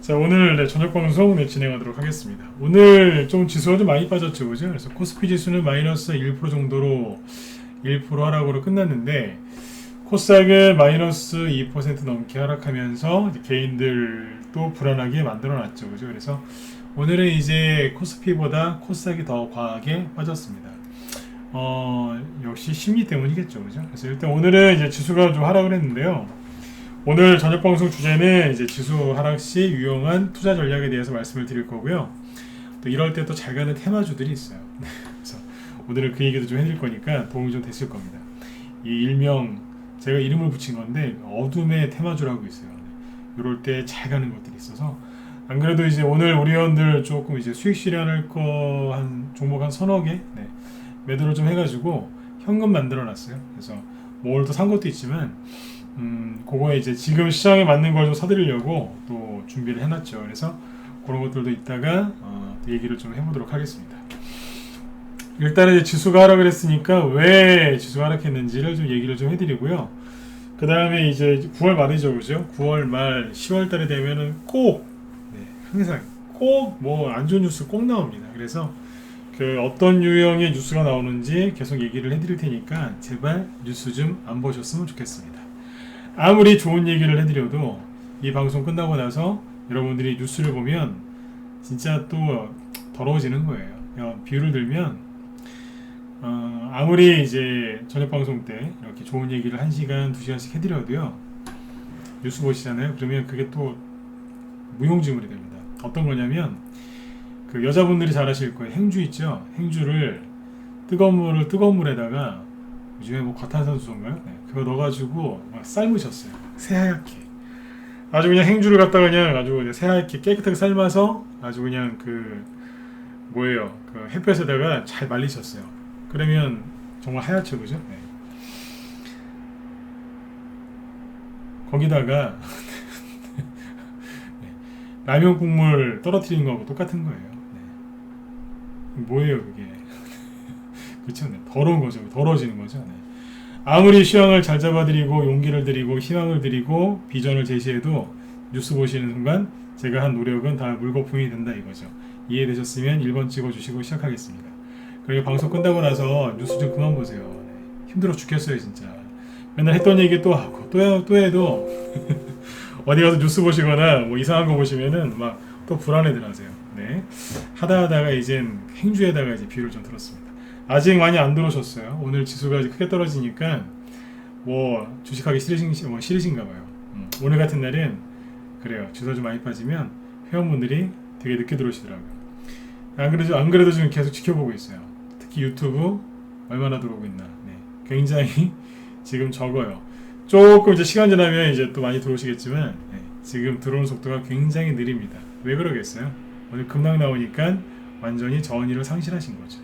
자, 오늘 저녁 방송 진행하도록 하겠습니다. 오늘 좀 지수가 좀 많이 빠졌죠, 그죠? 그래서 코스피 지수는 마이너스 1% 정도로 1% 하락으로 끝났는데 코스닥은 마이너스 2% 넘게 하락하면서 이제 개인들도 불안하게 만들어놨죠, 그죠? 그래서 오늘은 이제 코스피보다 코스닥이 더 과하게 빠졌습니다. 역시 심리 때문이겠죠, 그죠? 그래서 일단 오늘은 이제 지수가 좀 하락을 했는데요. 오늘 저녁 방송 주제는 이제 지수 하락 시 유용한 투자 전략에 대해서 말씀을 드릴 거고요. 또 이럴 때 또 잘 가는 테마주들이 있어요. 그래서 오늘은 그 얘기도 좀 해드릴 거니까 도움이 좀 됐을 겁니다. 이 일명 제가 이름을 붙인 건데 어둠의 테마주라고 있어요. 이럴 때 잘 가는 것들이 있어서 안 그래도 이제 오늘 우리 회원들 조금 이제 수익 실현할 거 한 종목 한 서너 개 매도를 좀 해가지고 현금 만들어놨어요. 그래서 뭐 오늘 또 산 것도 있지만 그거에 이제 지금 시장에 맞는 걸 좀 사드리려고 또 준비를 해놨죠. 그래서 그런 것들도 이따가 얘기를 좀 해보도록 하겠습니다. 일단은 이제 지수가 하락을 했으니까 왜 지수가 하락했는지를 좀 얘기를 좀 해드리고요. 그 다음에 이제 9월 말이죠, 그죠? 9월 말 10월 달에 되면은 꼭 항상 꼭 뭐 안 좋은 뉴스 꼭 나옵니다. 그래서 그 어떤 유형의 뉴스가 나오는지 계속 얘기를 해드릴 테니까 제발 뉴스 좀 안 보셨으면 좋겠습니다. 아무리 좋은 얘기를 해드려도 이 방송 끝나고 나서 여러분들이 뉴스를 보면 진짜 또 더러워지는 거예요. 비유를 들면 아무리 이제 저녁 방송 때 이렇게 좋은 얘기를 1시간, 2시간씩 해드려도요. 뉴스 보시잖아요. 그러면 그게 또 무용지물이 됩니다. 어떤 거냐면 그 여자분들이 잘 아실 거예요. 행주 있죠? 행주를 뜨거운 물에다가 요즘에 뭐 과탄산수소인가요? 그거 넣어가지고 막 삶으셨어요. 새하얗게. 아주 그냥 행주를 갖다가 그냥 아주 그냥 새하얗게 깨끗하게 삶아서 아주 그냥 그 뭐예요? 그 햇볕에다가 잘 말리셨어요. 그러면 정말 하얗죠, 그죠? 거기다가 라면 국물 떨어뜨리는 거하고 똑같은 거예요. 뭐예요, 그게? 그렇죠? 더러운 거죠. 더러워지는 거죠. 아무리 시황을 잘 잡아드리고 용기를 드리고 희망을 드리고 비전을 제시해도 뉴스 보시는 순간 제가 한 노력은 다 물거품이 된다 이거죠. 이해되셨으면 1번 찍어주시고 시작하겠습니다. 그리고 방송 끝나고 나서 뉴스 좀 그만 보세요. 힘들어 죽겠어요 진짜. 맨날 했던 얘기 또 하고 또 해도 어디 가서 뉴스 보시거나 뭐 이상한 거 보시면은 막 또 불안해들 하세요. 하다가 이젠 행주에다가 이제 비유를 좀 들었습니다. 아직 많이 안 들어오셨어요. 오늘 지수가 크게 떨어지니까 뭐 주식하기 싫으신가 봐요. 오늘 같은 날은 그래요. 지수가 좀 많이 빠지면 회원분들이 되게 늦게 들어오시더라고요. 안 그래도 지금 계속 지켜보고 있어요. 특히 유튜브 얼마나 들어오고 있나. 굉장히 지금 적어요. 조금 이제 시간 지나면 이제 또 많이 들어오시겠지만 지금 들어오는 속도가 굉장히 느립니다. 왜 그러겠어요? 오늘 급락 나오니까 완전히 저언의를 상실하신 거죠.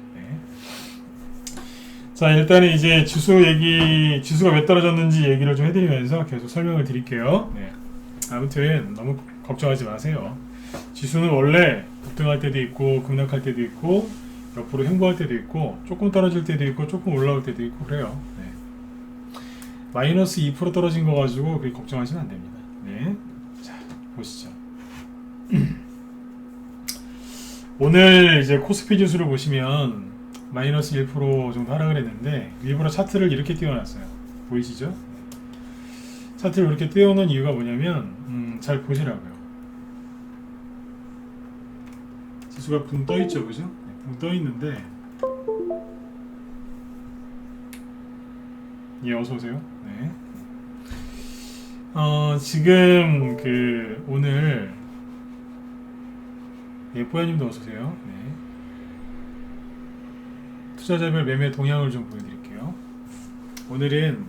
자, 일단은 이제 지수가 왜 떨어졌는지 얘기를 좀 해드리면서 계속 설명을 드릴게요. 아무튼 너무 걱정하지 마세요. 지수는 원래 급등할 때도 있고 급락할 때도 있고 옆으로 횡보할 때도 있고 조금 떨어질 때도 있고 조금 올라올 때도 있고 그래요. 마이너스 2% 떨어진 거 가지고 그렇게 걱정하시면 안 됩니다. 자, 보시죠. 오늘 이제 코스피 지수를 보시면 마이너스 1% 정도 하락을 했는데 일부러 차트를 이렇게 띄워놨어요. 보이시죠? 차트를 이렇게 띄워놓은 이유가 뭐냐면 잘 보시라고요. 지수가 붕 떠있죠, 그죠? 붕 떠있는데 어서오세요. 지금 오늘 뽀야님도 어서오세요. 투자자별 매매 동향을 좀 보여드릴게요. 오늘은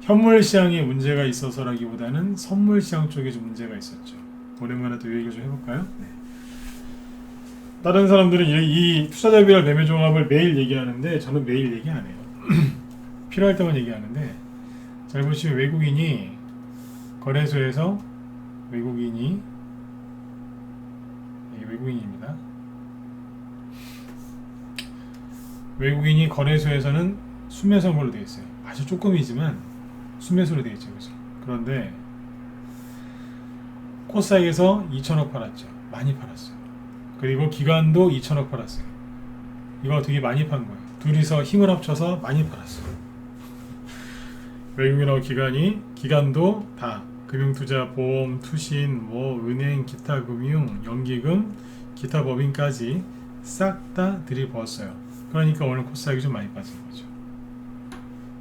현물 시장에 문제가 있어서라기보다는 선물 시장 쪽에 좀 문제가 있었죠. 오랜만에 또 얘기를 좀 해볼까요? 다른 사람들은 이 투자자별 매매 종합을 매일 얘기하는데 저는 매일 얘기 안 해요. 필요할 때만 얘기하는데 잘 보시면 외국인이 거래소에서 외국인입니다. 외국인이 거래소에서는 순매수한걸로 되어 있어요. 아주 조금이지만 순매수로 되어 있죠. 그래서. 그런데 코스닥에서 2천억 팔았죠. 많이 팔았어요. 그리고 기관도 2천억 팔았어요. 이거 되게 많이 판 거예요. 둘이서 힘을 합쳐서 많이 팔았어요. 외국인하고 기관도 다 금융투자, 보험, 투신, 은행, 기타 금융, 연기금, 기타 법인까지 싹 다 들이부었어요. 그러니까 오늘 코스닥이 좀 많이 빠진 거죠.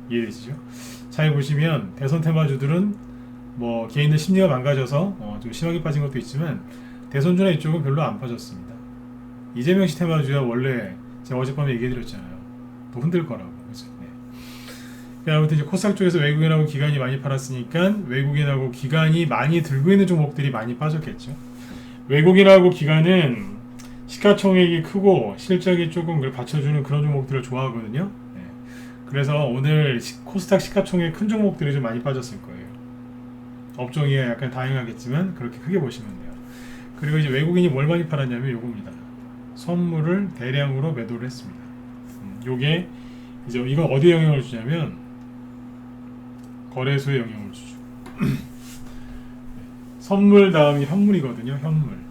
이해되시죠? 잘 보시면 대선 테마주들은 개인들 심리가 망가져서 좀 심하게 빠진 것도 있지만 대선주나 이쪽은 별로 안 빠졌습니다. 이재명 씨 테마주야 원래 제가 어젯밤에 얘기해드렸잖아요. 또 흔들 거라고. 그죠? 네. 아무튼 이제 코스닥 쪽에서 외국인하고 기관이 많이 팔았으니까 외국인하고 기관이 많이 들고 있는 종목들이 많이 빠졌겠죠. 외국인하고 기관은 시가총액이 크고 실적이 조금 받쳐주는 그런 종목들을 좋아하거든요. 네. 그래서 오늘 코스닥 시가총액 큰 종목들이 좀 많이 빠졌을 거예요. 업종이 약간 다양하겠지만 그렇게 크게 보시면 돼요. 그리고 이제 외국인이 뭘 많이 팔았냐면 요겁니다. 선물을 대량으로 매도를 했습니다. 요게 이제 이거 어디에 영향을 주냐면 거래소에 영향을 주죠. 선물 다음이 현물이거든요.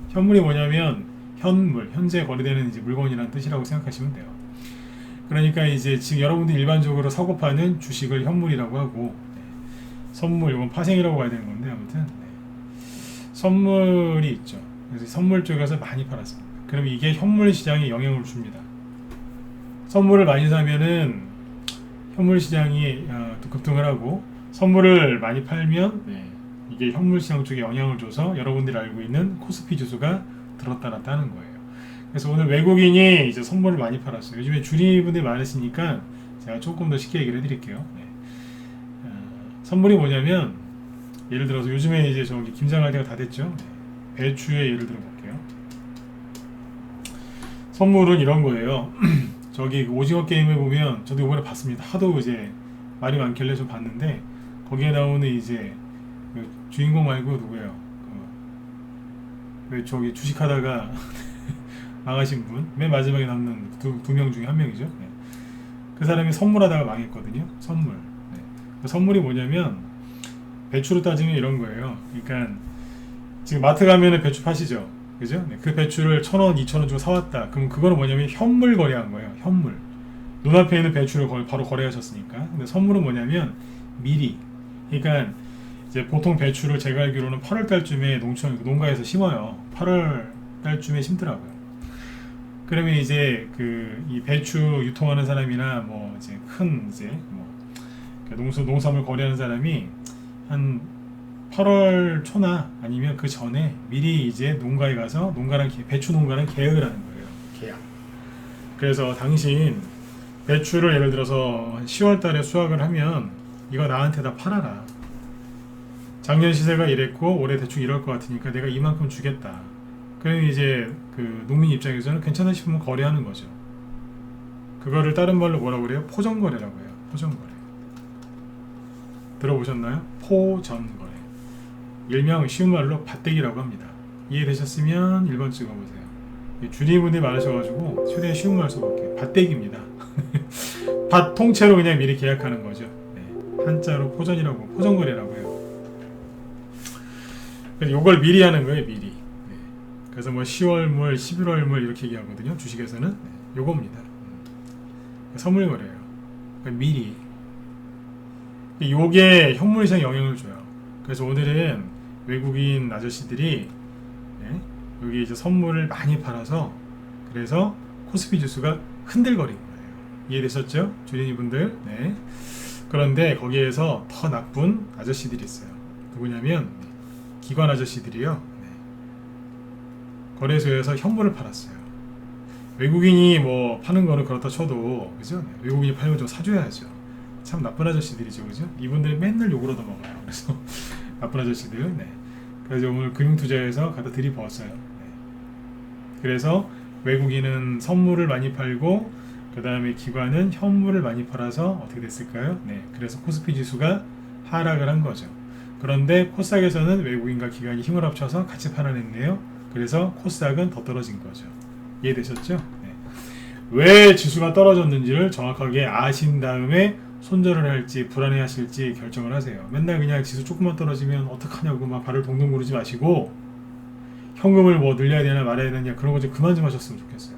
현물이 뭐냐면 현재 거래되는 이제 물건이라는 뜻이라고 생각하시면 돼요. 그러니까 이제 지금 여러분들이 일반적으로 사고 파는 주식을 현물이라고 하고, 선물, 이건 파생이라고 봐야 되는 건데, 아무튼 선물이 있죠. 그래서 선물 쪽에서 많이 팔았습니다. 그럼 이게 현물 시장에 영향을 줍니다. 선물을 많이 사면은 현물 시장이 또 급등을 하고, 선물을 많이 팔면 이게 현물 시장 쪽에 영향을 줘서 여러분들이 알고 있는 코스피 지수가 들었다 놨다 하는 거예요. 그래서 오늘 외국인이 이제 선물을 많이 팔았어요. 요즘에 주리분들이 많으시니까 제가 조금 더 쉽게 얘기를 해드릴게요. 선물이 뭐냐면, 예를 들어서 요즘에 이제 저기 김장할 때가 다 됐죠. 배추의 예를 들어 볼게요. 선물은 이런 거예요. 저기 오징어 게임에 보면 저도 이번에 봤습니다. 하도 이제 말이 많길래 좀 봤는데, 거기에 나오는 이제 그 주인공 말고 누구예요? 그 저기 주식하다가 망하신 분, 맨 마지막에 남는 두 명 중에 한 명이죠. 네. 그 사람이 선물하다가 망했거든요. 선물. 네. 그 선물이 뭐냐면 배추로 따지면 이런 거예요. 그러니까 지금 마트 가면은 배추 파시죠, 그죠? 네. 그 배추를 1,000원, 2,000원 주고 사왔다. 그럼 그거는 뭐냐면 현물 거래한 거예요. 현물. 눈앞에 있는 배추를 바로 거래하셨으니까. 근데 선물은 뭐냐면 미리. 그러니까 이제 보통 배추를 제가 알기로는 8월 달쯤에 농가에서 심어요. 8월 달쯤에 심더라고요. 그러면 이제 이 배추 유통하는 사람이나 이제 큰 이제 농산물 거래하는 사람이 한 8월 초나 아니면 그 전에 미리 이제 농가에 가서 배추 농가랑 계약을 하는 거예요. 계약. 그래서 당신 배추를 예를 들어서 10월 달에 수확을 하면 이거 나한테 다 팔아라. 작년 시세가 이랬고 올해 대충 이럴 것 같으니까 내가 이만큼 주겠다. 그러면 이제 그 농민 입장에서는 괜찮아 싶으면 거래하는 거죠. 그거를 다른 말로 뭐라고 그래요? 포전거래라고 해요. 포전거래. 들어보셨나요? 포전거래. 일명 쉬운 말로 밭대기라고 합니다. 이해되셨으면 1번 찍어보세요. 주리분들이 많으셔가지고 최대한 쉬운 말 써볼게요. 밭대기입니다. 밭 통째로 그냥 미리 계약하는 거죠. 네. 한자로 포전거래라고 해요. 그래서 이걸 미리 하는 거예요. 미리. 네. 그래서 10월물, 11월물 이렇게 얘기하거든요. 주식에서는. 네. 요겁니다. 선물거래예요. 그러니까 미리. 요게 현물 시장에 영향을 줘요. 그래서 오늘은 외국인 아저씨들이 여기 이제 선물을 많이 팔아서 그래서 코스피 지수가 흔들거린 거예요. 이해되셨죠? 주린이분들. 네. 그런데 거기에서 더 나쁜 아저씨들이 있어요. 누구냐면 기관 아저씨들이요. 네. 거래소에서 현물을 팔았어요. 외국인이 파는 거는 그렇다 쳐도 그죠? 네. 외국인이 팔면 좀 사줘야죠. 참 나쁜 아저씨들이죠, 그죠? 이분들 맨날 욕으로 넘어가요. 그래서 나쁜 아저씨들. 네. 그래서 오늘 금융투자에서 갖다 들이부었어요. 네. 그래서 외국인은 선물을 많이 팔고 그 다음에 기관은 현물을 많이 팔아서 어떻게 됐을까요? 네. 그래서 코스피 지수가 하락을 한 거죠. 그런데 코스닥에서는 외국인과 기관이 힘을 합쳐서 같이 팔아냈네요. 그래서 코스닥은 더 떨어진 거죠. 이해되셨죠? 네. 왜 지수가 떨어졌는지를 정확하게 아신 다음에 손절을 할지 불안해하실지 결정을 하세요. 맨날 그냥 지수 조금만 떨어지면 어떡하냐고 막 발을 동동 구르지 마시고 현금을 뭐 늘려야 되나 말아야 되냐 그런 거 좀 그만 좀 하셨으면 좋겠어요.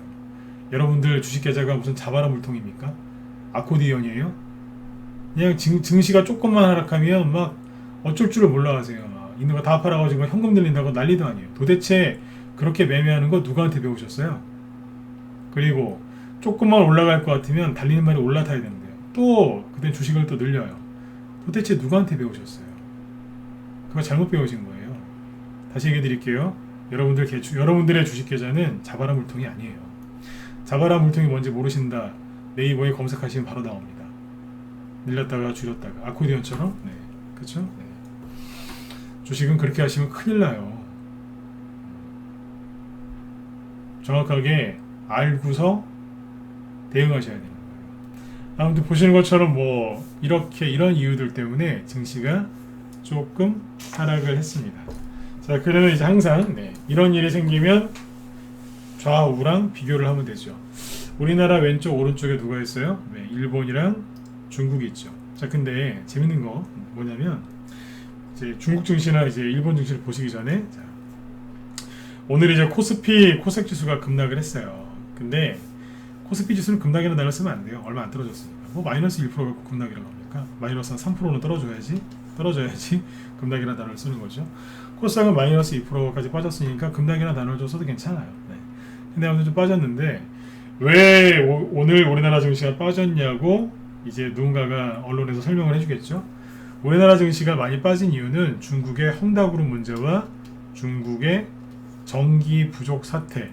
여러분들 주식 계좌가 무슨 자바라 물통입니까? 아코디언이에요? 그냥 증시가 조금만 하락하면 막 어쩔 줄을 몰라 하세요. 있는 거 다 팔아가지고 현금 늘린다고 난리도 아니에요. 도대체 그렇게 매매하는 거 누구한테 배우셨어요? 그리고 조금만 올라갈 것 같으면 달리는 말이 올라타야 되는데요. 또 그때 주식을 또 늘려요. 도대체 누구한테 배우셨어요? 그거 잘못 배우신 거예요. 다시 얘기해 드릴게요. 여러분들의 주식 계좌는 자바라 물통이 아니에요. 자바라 물통이 뭔지 모르신다. 네이버에 검색하시면 바로 나옵니다. 늘렸다가 줄였다가 아코디언처럼. 네, 그렇죠? 네. 주식은 그렇게 하시면 큰일 나요. 정확하게 알고서 대응하셔야 되는 거예요. 아무튼 보시는 것처럼 뭐 이런 이유들 때문에 증시가 조금 하락을 했습니다. 자, 그러면 이제 항상 이런 일이 생기면 좌우랑 비교를 하면 되죠. 우리나라 왼쪽 오른쪽에 누가 있어요? 네, 일본이랑 중국이 있죠. 자, 근데 재밌는 거 뭐냐면 이제 중국 증시나 이제 일본 증시를 보시기 전에 자, 오늘 이제 코스피 코스닥 지수가 급락을 했어요. 근데 코스피 지수는 급락이라는 단어를 쓰면 안 돼요. 얼마 안 떨어졌으니까. 뭐 마이너스 1% 갖고 급락이라고 합니까? 마이너스 한 3%는 떨어져야지 급락이라는 단어를 쓰는 거죠. 코스닥은 마이너스 2%까지 빠졌으니까 급락이라는 단어를 좀 써도 괜찮아요. 네. 근데 아무튼 좀 빠졌는데 왜 오늘 우리나라 증시가 빠졌냐고 이제 누군가가 언론에서 설명을 해주겠죠. 우리나라 증시가 많이 빠진 이유는 중국의 헝다그룹 문제와 중국의 전기 부족 사태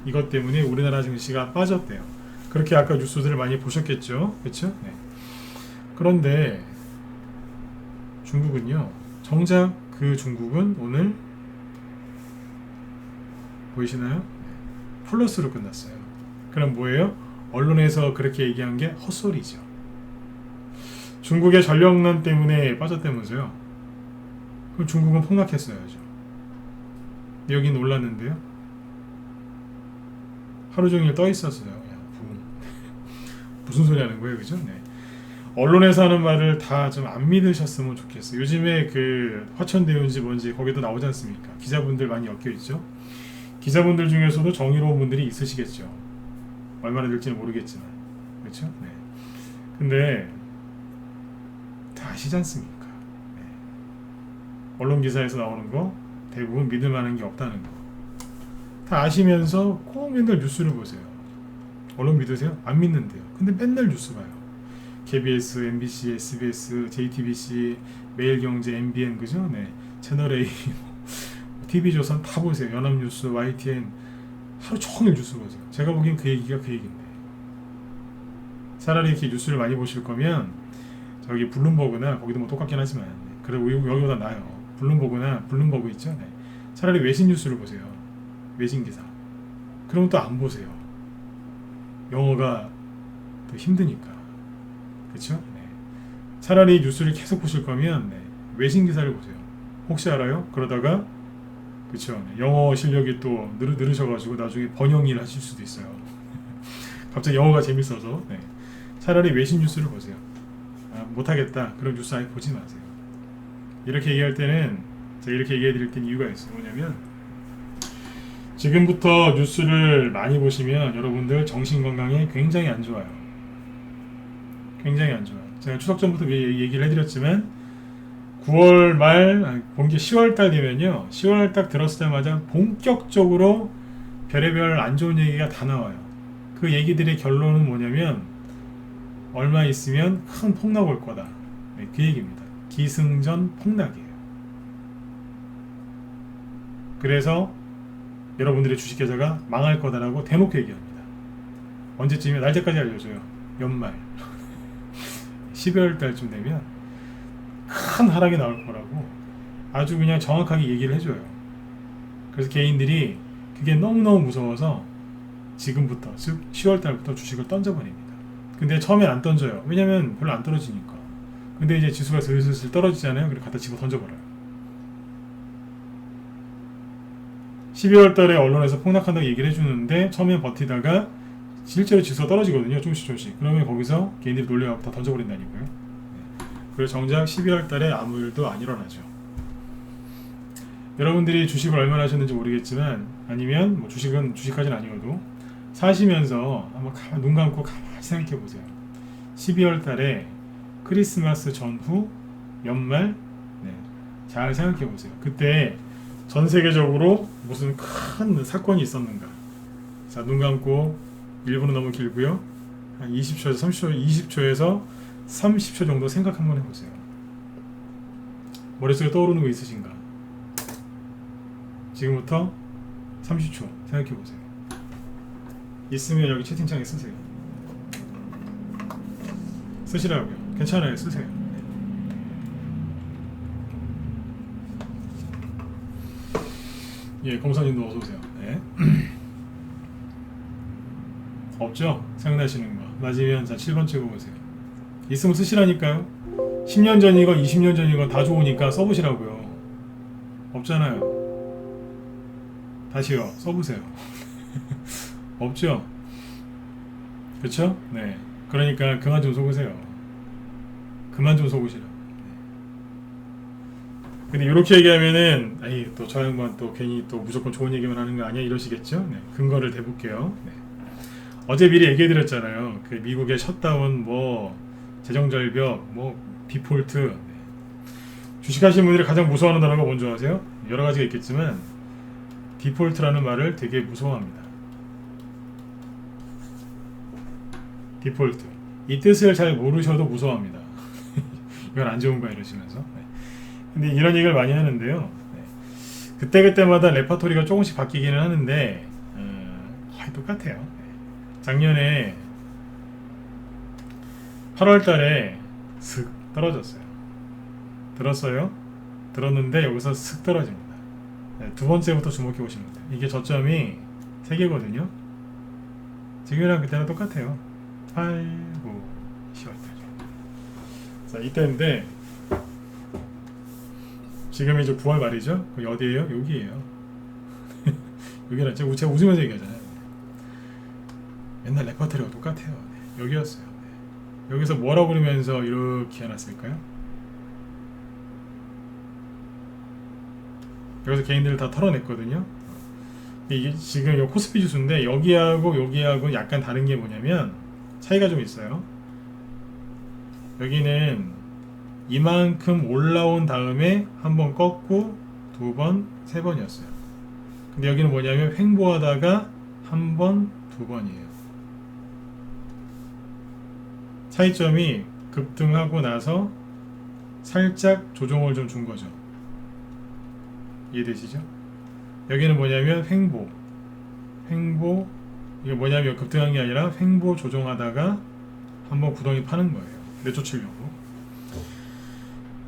이것 때문에 우리나라 증시가 빠졌대요. 그렇게 아까 뉴스들을 많이 보셨겠죠, 그렇죠? 네. 그런데 중국은요, 정작 그 중국은 오늘 보이시나요? 플러스로 끝났어요. 그럼 뭐예요? 언론에서 그렇게 얘기한 게 헛소리죠. 중국의 전력난 때문에 빠졌다면서요? 그럼 중국은 폭락했어야죠. 여긴 올랐는데요. 하루 종일 떠 있었어요. 그냥 무슨 소리 하는 거예요, 그죠? 네. 언론에서 하는 말을 다 좀 안 믿으셨으면 좋겠어요. 요즘에 그 화천대유인지 뭔지 거기도 나오지 않습니까? 기자분들 많이 엮여 있죠. 기자분들 중에서도 정의로운 분들이 있으시겠죠. 얼마나 될지는 모르겠지만, 그렇죠? 네. 근데 다 아시지 않습니까? 네. 언론 기사에서 나오는 거 대부분 믿을 만한 게 없다는 거. 다 아시면서 꼭 맨날 뉴스를 보세요. 언론 믿으세요? 안 믿는데요. 근데 맨날 뉴스 봐요. KBS, MBC, SBS, JTBC, 매일경제, MBN, 그죠? 네. 채널A, TV조선 다 보세요. 연합뉴스, YTN 하루 종일 뉴스 보세요. 제가 보기엔 그 얘기가 그 얘기인데. 차라리 이렇게 뉴스를 많이 보실 거면 저기 블룸버그나 거기도 뭐 똑같긴 하지만 그래도 여기보다 나아요. 블룸버그 있죠? 네. 차라리 외신 뉴스를 보세요. 외신 기사. 그러면 또 안 보세요. 영어가 더 힘드니까. 그렇죠? 네. 차라리 뉴스를 계속 보실 거면 외신 기사를 보세요. 혹시 알아요? 그러다가 그렇죠. 영어 실력이 또 늘으셔가지고 나중에 번영일 하실 수도 있어요. 갑자기 영어가 재밌어서. 네. 차라리 외신 뉴스를 보세요. 못하겠다. 그런 뉴스 아예 보지 마세요. 이렇게 얘기할 때는 제가 이렇게 얘기해 드릴 땐 이유가 있어요. 뭐냐면 지금부터 뉴스를 많이 보시면 여러분들 정신건강에 굉장히 안 좋아요. 굉장히 안 좋아요. 제가 추석 전부터 얘기를 해드렸지만 9월 말, 본게 10월 달 되면요. 10월 딱 들었자마자 본격적으로 별의별 안 좋은 얘기가 다 나와요. 그 얘기들의 결론은 뭐냐면 얼마 있으면 큰 폭락 올 거다. 네, 그 얘기입니다. 기승전 폭락이에요. 그래서 여러분들의 주식 계좌가 망할 거다라고 대놓고 얘기합니다. 언제쯤이면 날짜까지 알려줘요. 연말 12월 달쯤 되면 큰 하락이 나올 거라고 아주 그냥 정확하게 얘기를 해줘요. 그래서 개인들이 그게 너무너무 무서워서 지금부터 즉 10월 달부터 주식을 던져버립니다. 근데 처음엔 안 던져요. 왜냐면 별로 안 떨어지니까. 근데 이제 지수가 슬슬 떨어지잖아요. 그래서 갖다 집어 던져버려요. 12월 달에 언론에서 폭락한다고 얘기를 해주는데 처음엔 버티다가 실제로 지수가 떨어지거든요. 조금씩. 그러면 거기서 개인들이 놀려갖고 다 던져버린다니까요. 그래서 정작 12월 달에 아무 일도 안 일어나죠. 여러분들이 주식을 얼마나 하셨는지 모르겠지만, 아니면 뭐 주식까지는 아니어도 사시면서 한번 눈 감고 가만히 생각해 보세요. 12월 달에 크리스마스 전후 연말, 네, 잘 생각해 보세요. 그때 전 세계적으로 무슨 큰 사건이 있었는가. 자, 눈 감고 1분은 너무 길고요. 한 20초에서 30초 정도 생각 한번 해보세요. 머릿속에 떠오르는 거 있으신가? 지금부터 30초 생각해보세요. 있으면 여기 채팅창에 쓰세요. 쓰시라고요. 괜찮아요. 쓰세요. 예, 검사님도 어서오세요. 네. 없죠? 생각나시는 거. 맞으면 자 7번 찍어보세요. 있으면 쓰시라니까요. 10년 전이건 20년 전이건 다 좋으니까 써보시라고요. 없잖아요. 다시요. 써보세요. 없죠? 그쵸? 네. 그러니까 그만 좀 속으세요. 그만 좀 속으시라. 근데 이렇게 얘기하면은 아이 또 저 양반 또 괜히 또 무조건 좋은 얘기만 하는 거 아니야 이러시겠죠? 네. 근거를 대볼게요. 네. 어제 미리 얘기해드렸잖아요. 그 미국의 셧다운, 뭐 재정절벽, 뭐 디폴트. 네. 주식하시는 분들이 가장 무서워하는 단어가 뭔지 아세요? 여러 가지가 있겠지만 디폴트라는 말을 되게 무서워합니다. 디폴트. 이 뜻을 잘 모르셔도 무서워합니다. 이건 안 좋은 거야 이러시면서. 네. 근데 이런 얘기를 많이 하는데요. 네. 그때그때마다 레파토리가 조금씩 바뀌기는 하는데 거의 똑같아요. 네. 작년에 8월 달에 슥 떨어졌어요. 들었어요? 들었는데 여기서 슥 떨어집니다. 네, 두 번째부터 주목해 보시면 돼요. 이게 저점이 3개거든요. 지금이랑 그때랑 똑같아요. 8, 9, 10월달. 자, 이때인데 지금 이제 9월 말이죠. 거기 어디예요? 여기예요. 여기는 제가 웃으면서 얘기하잖아요. 맨날 레퍼토리가 똑같아요. 네, 여기였어요. 네. 여기서 뭐라고 그러면서 이렇게 해놨을까요? 여기서 개인들을 다 털어냈거든요. 이게 지금 이 코스피 지수인데 여기하고 약간 다른 게 뭐냐면 차이가 좀 있어요. 여기는 이만큼 올라온 다음에 한번 꺾고 2번, 3번이었어요. 근데 여기는 뭐냐면 횡보하다가 한 번, 2번이에요. 차이점이 급등하고 나서 살짝 조정을 좀 준 거죠. 이해되시죠? 여기는 뭐냐면 횡보. 이게 뭐냐면 급등한 게 아니라 횡보 조정하다가 한번 구덩이 파는 거예요. 내쫓으려고.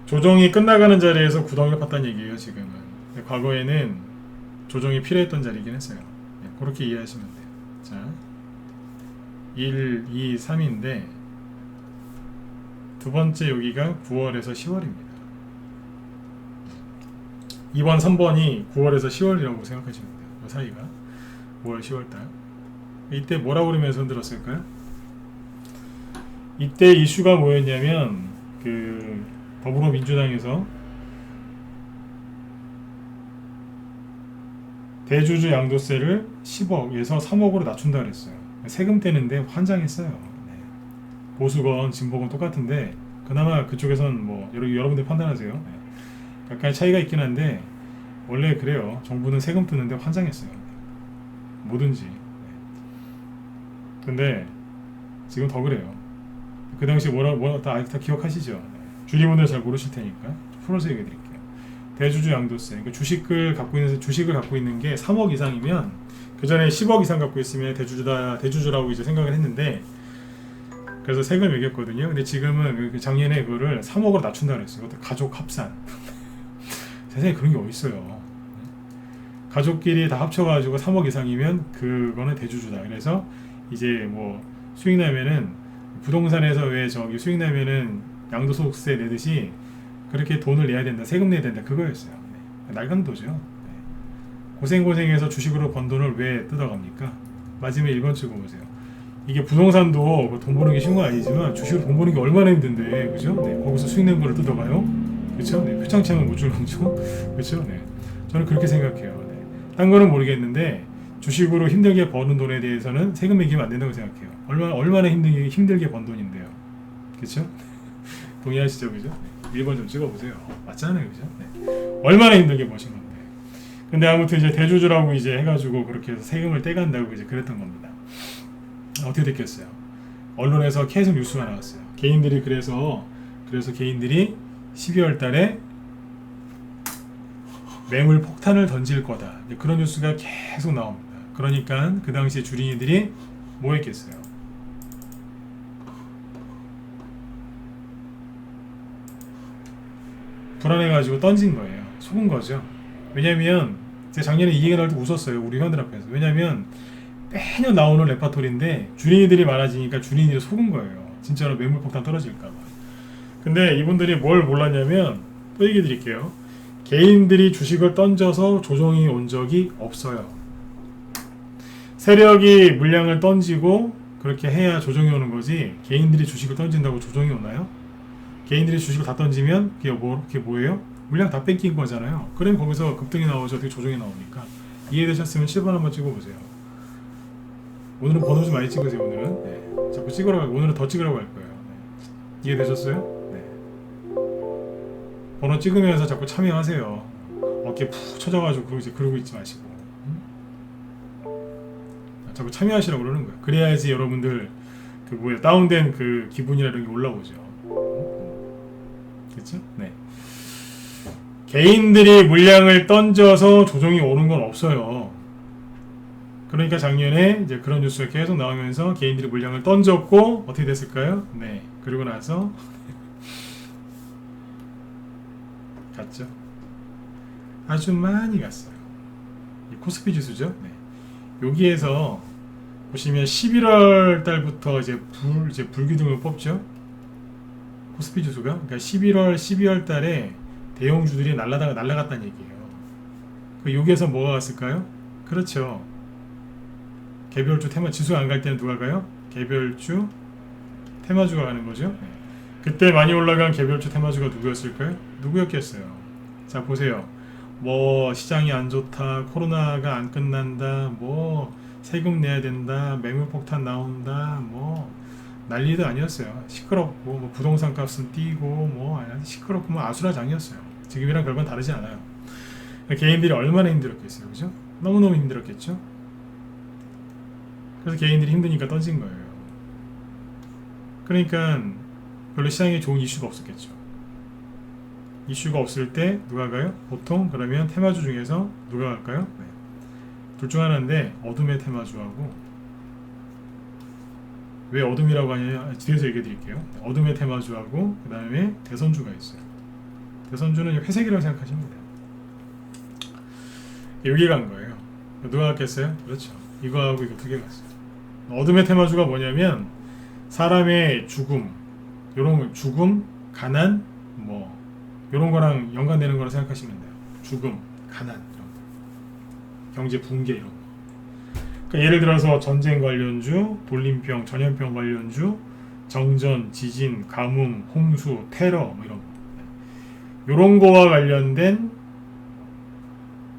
조정이 끝나가는 자리에서 구덩이를 팠다는 얘기예요. 지금은. 과거에는 조정이 필요했던 자리이긴 했어요. 네, 그렇게 이해하시면 돼요. 자, 1, 2, 3인데 두 번째 여기가 9월에서 10월입니다. 2번, 3번이 9월에서 10월이라고 생각하시면 돼요. 그 사이가 9월, 10월달. 이때 뭐라고 그러면서 흔들었을까요? 이때 이슈가 뭐였냐면 그 더불어민주당에서 대주주 양도세를 10억에서 3억으로 낮춘다 그랬어요. 세금 떼는데 환장했어요. 네. 보수건 진보건 똑같은데 그나마 그쪽에선 뭐 여러분들 판단하세요. 네. 약간 차이가 있긴 한데 원래 그래요. 정부는 세금 뜨는데 환장했어요. 뭐든지. 네. 근데 지금 더 그래요. 그 당시 다 기억하시죠? 네. 주리분들 잘 모르실 테니까 풀어서 얘기해 드릴게요. 대주주 양도세. 그러니까 주식을 갖고 있는 게 3억 이상이면 그 전에 10억 이상 갖고 있으면 대주주라고 이제 생각을 했는데 그래서 세금 매겼거든요. 근데 지금은 작년에 그거를 3억으로 낮춘다 그랬어요. 그것도 가족 합산. 세상에 그런 게 어딨어요. 가족끼리 다 합쳐가지고 3억 이상이면 그거는 대주주다. 그래서 이제 뭐 수익 나면은 부동산에서 왜 저기 수익 나면은 양도소득세 내듯이 그렇게 돈을 내야 된다, 세금 내야 된다 그거였어요. 네. 날강도죠. 네. 고생해서 주식으로 번 돈을 왜 뜯어갑니까? 마지막에 1번 찍어보세요. 이게 부동산도 돈 버는 게 쉬운 건 아니지만 주식으로 돈 버는 게 얼마나 힘든데, 그죠? 네. 거기서 수익 낸 거를 뜯어가요. 그렇죠? 네. 표창장은 못 줄망죠. 그렇죠? 네. 저는 그렇게 생각해요. 네. 딴 거는 모르겠는데 주식으로 힘들게 버는 돈에 대해서는 세금 매기면 안 된다고 생각해요. 얼마나 힘들게 번 돈인데요. 그렇죠? 동의하시죠, 그죠? 네. 1번 좀 찍어보세요. 맞잖아요, 그죠? 네. 얼마나 힘들게 버신 건데. 근데 아무튼 이제 대주주라고 이제 해가지고 그렇게 해서 세금을 떼간다고 이제 그랬던 겁니다. 어떻게 됐겠어요? 언론에서 계속 뉴스가 나왔어요. 개인들이 그래서 개인들이 12월 달에 매물 폭탄을 던질 거다. 그런 뉴스가 계속 나옵니다. 그러니까 그 당시에 주린이들이 뭐 했겠어요? 불안해가지고 던진 거예요. 속은 거죠. 왜냐면 제가 작년에 이 얘기 나올 때 웃었어요. 우리 회원들 앞에서. 왜냐면 매년 나오는 레파토리인데 주린이들이 많아지니까 주린이들이 속은 거예요. 진짜로 매물 폭탄 떨어질까봐. 근데 이분들이 뭘 몰랐냐면 또 얘기 드릴게요. 개인들이 주식을 던져서 조정이 온 적이 없어요. 세력이 물량을 던지고 그렇게 해야 조정이 오는 거지 개인들이 주식을 던진다고 조정이 오나요? 개인들이 주식을 다 던지면 그게 뭐예요? 물량 다 뺏긴 거잖아요. 그럼 거기서 급등이 나오죠. 어떻게 조정이 나오니까. 이해되셨으면 7번 한번 찍어보세요. 오늘은 번호 좀 많이 찍으세요. 오늘은 네. 자꾸 찍으라고 오늘은 더 찍으라고 할 거예요. 네. 이해되셨어요? 네. 번호 찍으면서 자꾸 참여하세요. 어깨 푹 쳐져가지고 그러고 있지 마시고 자꾸 참여하시라고 그러는 거예요. 그래야지 여러분들 다운된 그 기분이라는 게 올라오죠. 그렇죠? 네. 개인들이 물량을 던져서 조정이 오는 건 없어요. 그러니까 작년에 이제 그런 뉴스가 계속 나오면서 개인들이 물량을 던졌고 어떻게 됐을까요? 네. 그리고 나서 갔죠. 아주 많이 갔어요. 이 코스피 지수죠. 네. 여기에서 보시면 11월 달부터 이제 불기둥을 뽑죠. 코스피 지수가 그러니까 11월, 12월 달에 대형주들이 날라갔다는 얘기예요. 여기에서 뭐가 갔을까요? 그렇죠. 개별주 테마 지수가 안 갈 때는 누가 가요? 개별주 테마주가 가는 거죠. 네. 그때 많이 올라간 개별주 테마주가 누구였을까요? 누구였겠어요? 자 보세요. 뭐 시장이 안 좋다, 코로나가 안 끝난다, 뭐 세금 내야 된다, 매물 폭탄 나온다, 뭐 난리도 아니었어요. 시끄럽고 뭐 부동산 값은 뛰고 뭐 시끄럽고 뭐 아수라장이었어요. 지금이랑 별반 다르지 않아요. 개인들이 얼마나 힘들었겠어요, 그죠? 너무너무 힘들었겠죠. 그래서 개인들이 힘드니까 던진 거예요. 그러니까 별로 시장에 좋은 이슈가 없었겠죠. 이슈가 없을 때 누가 가요? 보통 그러면 테마주 중에서 누가 갈까요? 네. 둘 중 하나인데 어둠의 테마주하고 왜 어둠이라고 하냐 뒤에서 얘기해 드릴게요. 어둠의 테마주하고 그 다음에 대선주가 있어요. 대선주는 회색이라고 생각하시면 돼요. 여기 간 거예요. 누가 갔겠어요? 그렇죠. 이거하고 이거 두 개 갔어요. 어둠의 테마주가 뭐냐면 사람의 죽음, 죽음, 가난, 뭐 이런 거랑 연관되는 거라 생각하시면 돼요. 죽음, 가난, 이런 거. 경제 붕괴 이런 거. 그러니까 예를 들어서 전쟁 관련주, 돌림병, 전염병 관련주, 정전, 지진, 가뭄, 홍수, 테러 뭐 이런 거. 이런 거와 관련된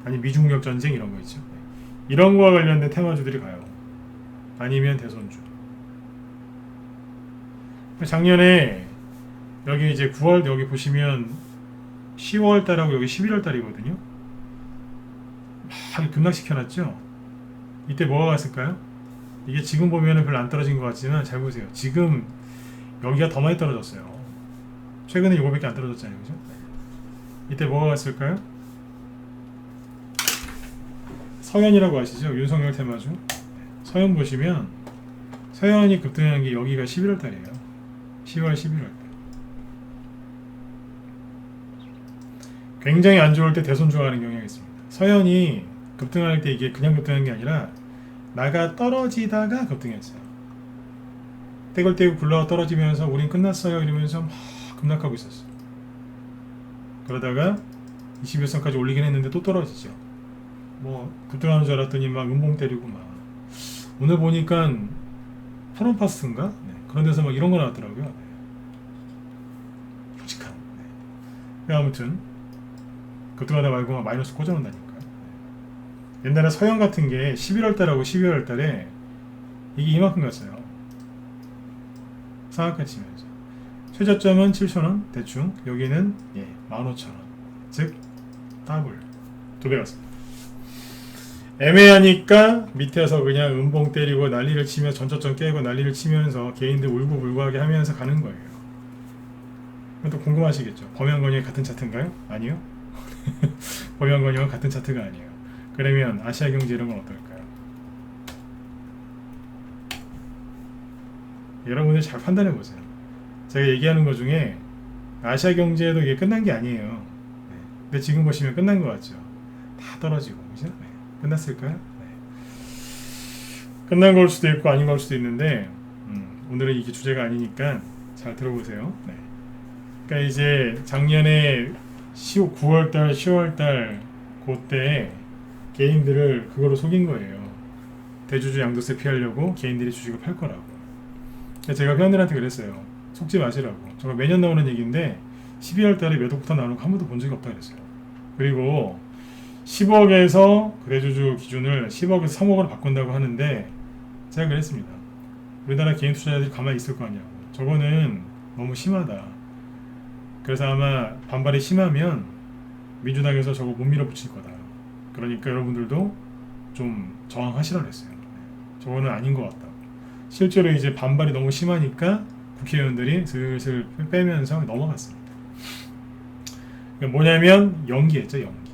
아니 미중력 전쟁 이런 거 있죠. 이런 거와 관련된 테마주들이 가요. 아니면 대선주. 작년에 여기 이제 9월 여기 보시면 10월 달하고 여기 11월 달이거든요. 막 급락시켜놨죠. 이때 뭐가 갔을까요? 이게 지금 보면은 별로 안 떨어진 것 같지만 잘 보세요. 지금 여기가 더 많이 떨어졌어요. 최근에 이거밖에 안 떨어졌잖아요, 그죠? 이때 뭐가 갔을까요? 서현이라고 아시죠? 윤석열 테마주. 서현 보시면 서현이 급등한 게 여기가 11월 달이에요. 10월, 11월 달. 굉장히 안 좋을 때 대선주가 가는 경향이 있습니다. 서현이 급등할 때 이게 그냥 급등한 게 아니라 나가 떨어지다가 급등했어요. 떼굴떼굴 굴러가 떨어지면서 우린 끝났어요 이러면서 막 급락하고 있었어요. 그러다가 21선까지 올리긴 했는데 또 떨어지죠. 뭐 급등하는 줄 알았더니 막 음봉 때리고 막 오늘 보니까 프롬파스인가? 네. 그런 데서 막 이런 거 나왔더라고요. 네. 끔찍한. 네. 아무튼 급등하다 말고 막 마이너스 꽂아놓는다니까. 옛날에 서영 같은 게 11월 달하고 12월 달에 이게 이만큼 갔어요. 상한가 치면서. 최저점은 7,000원 대충. 여기는 15,000원. 즉 더블. 2배 갔습니다. 애매하니까 밑에서 그냥 음봉 때리고 난리를 치며 전저점 깨고 난리를 치면서 개인들 울고불고하게 하면서 가는 거예요. 또 궁금하시겠죠. 범양건영이 같은 차트인가요? 아니요. 범양건영은 같은 차트가 아니에요. 그러면 아시아경제 이런 건 어떨까요? 여러분들 잘 판단해 보세요. 제가 얘기하는 것 중에 아시아경제도 이게 끝난 게 아니에요. 근데 지금 보시면 끝난 것 같죠? 다 떨어지고, 그죠? 끝났을까요? 끝난 걸 수도 있고 아닌 걸 수도 있는데 오늘은 이게 주제가 아니니까 잘 들어보세요. 그러니까 이제 작년에 9월달, 10월달 그때 개인들을 그거로 속인 거예요. 대주주 양도세 피하려고 개인들이 주식을 팔 거라고. 제가 회원들한테 그랬어요. 속지 마시라고. 정말 매년 나오는 얘기인데 12월달에 매도부터 나오는 거 한 번도 본 적이 없다 그랬어요. 그리고 10억에서 대주주 기준을 10억에서 3억으로 바꾼다고 하는데 제가 그랬습니다. 우리나라 개인 투자자들이 가만히 있을 거 아니냐고. 저거는 너무 심하다. 그래서 아마 반발이 심하면 민주당에서 저거 못 밀어붙일 거다. 그러니까 여러분들도 좀 저항하시라고 했어요. 저거는 아닌 것 같다. 실제로 이제 반발이 너무 심하니까 국회의원들이 슬슬 빼면서 넘어갔습니다. 그러니까 뭐냐면 연기했죠, 연기.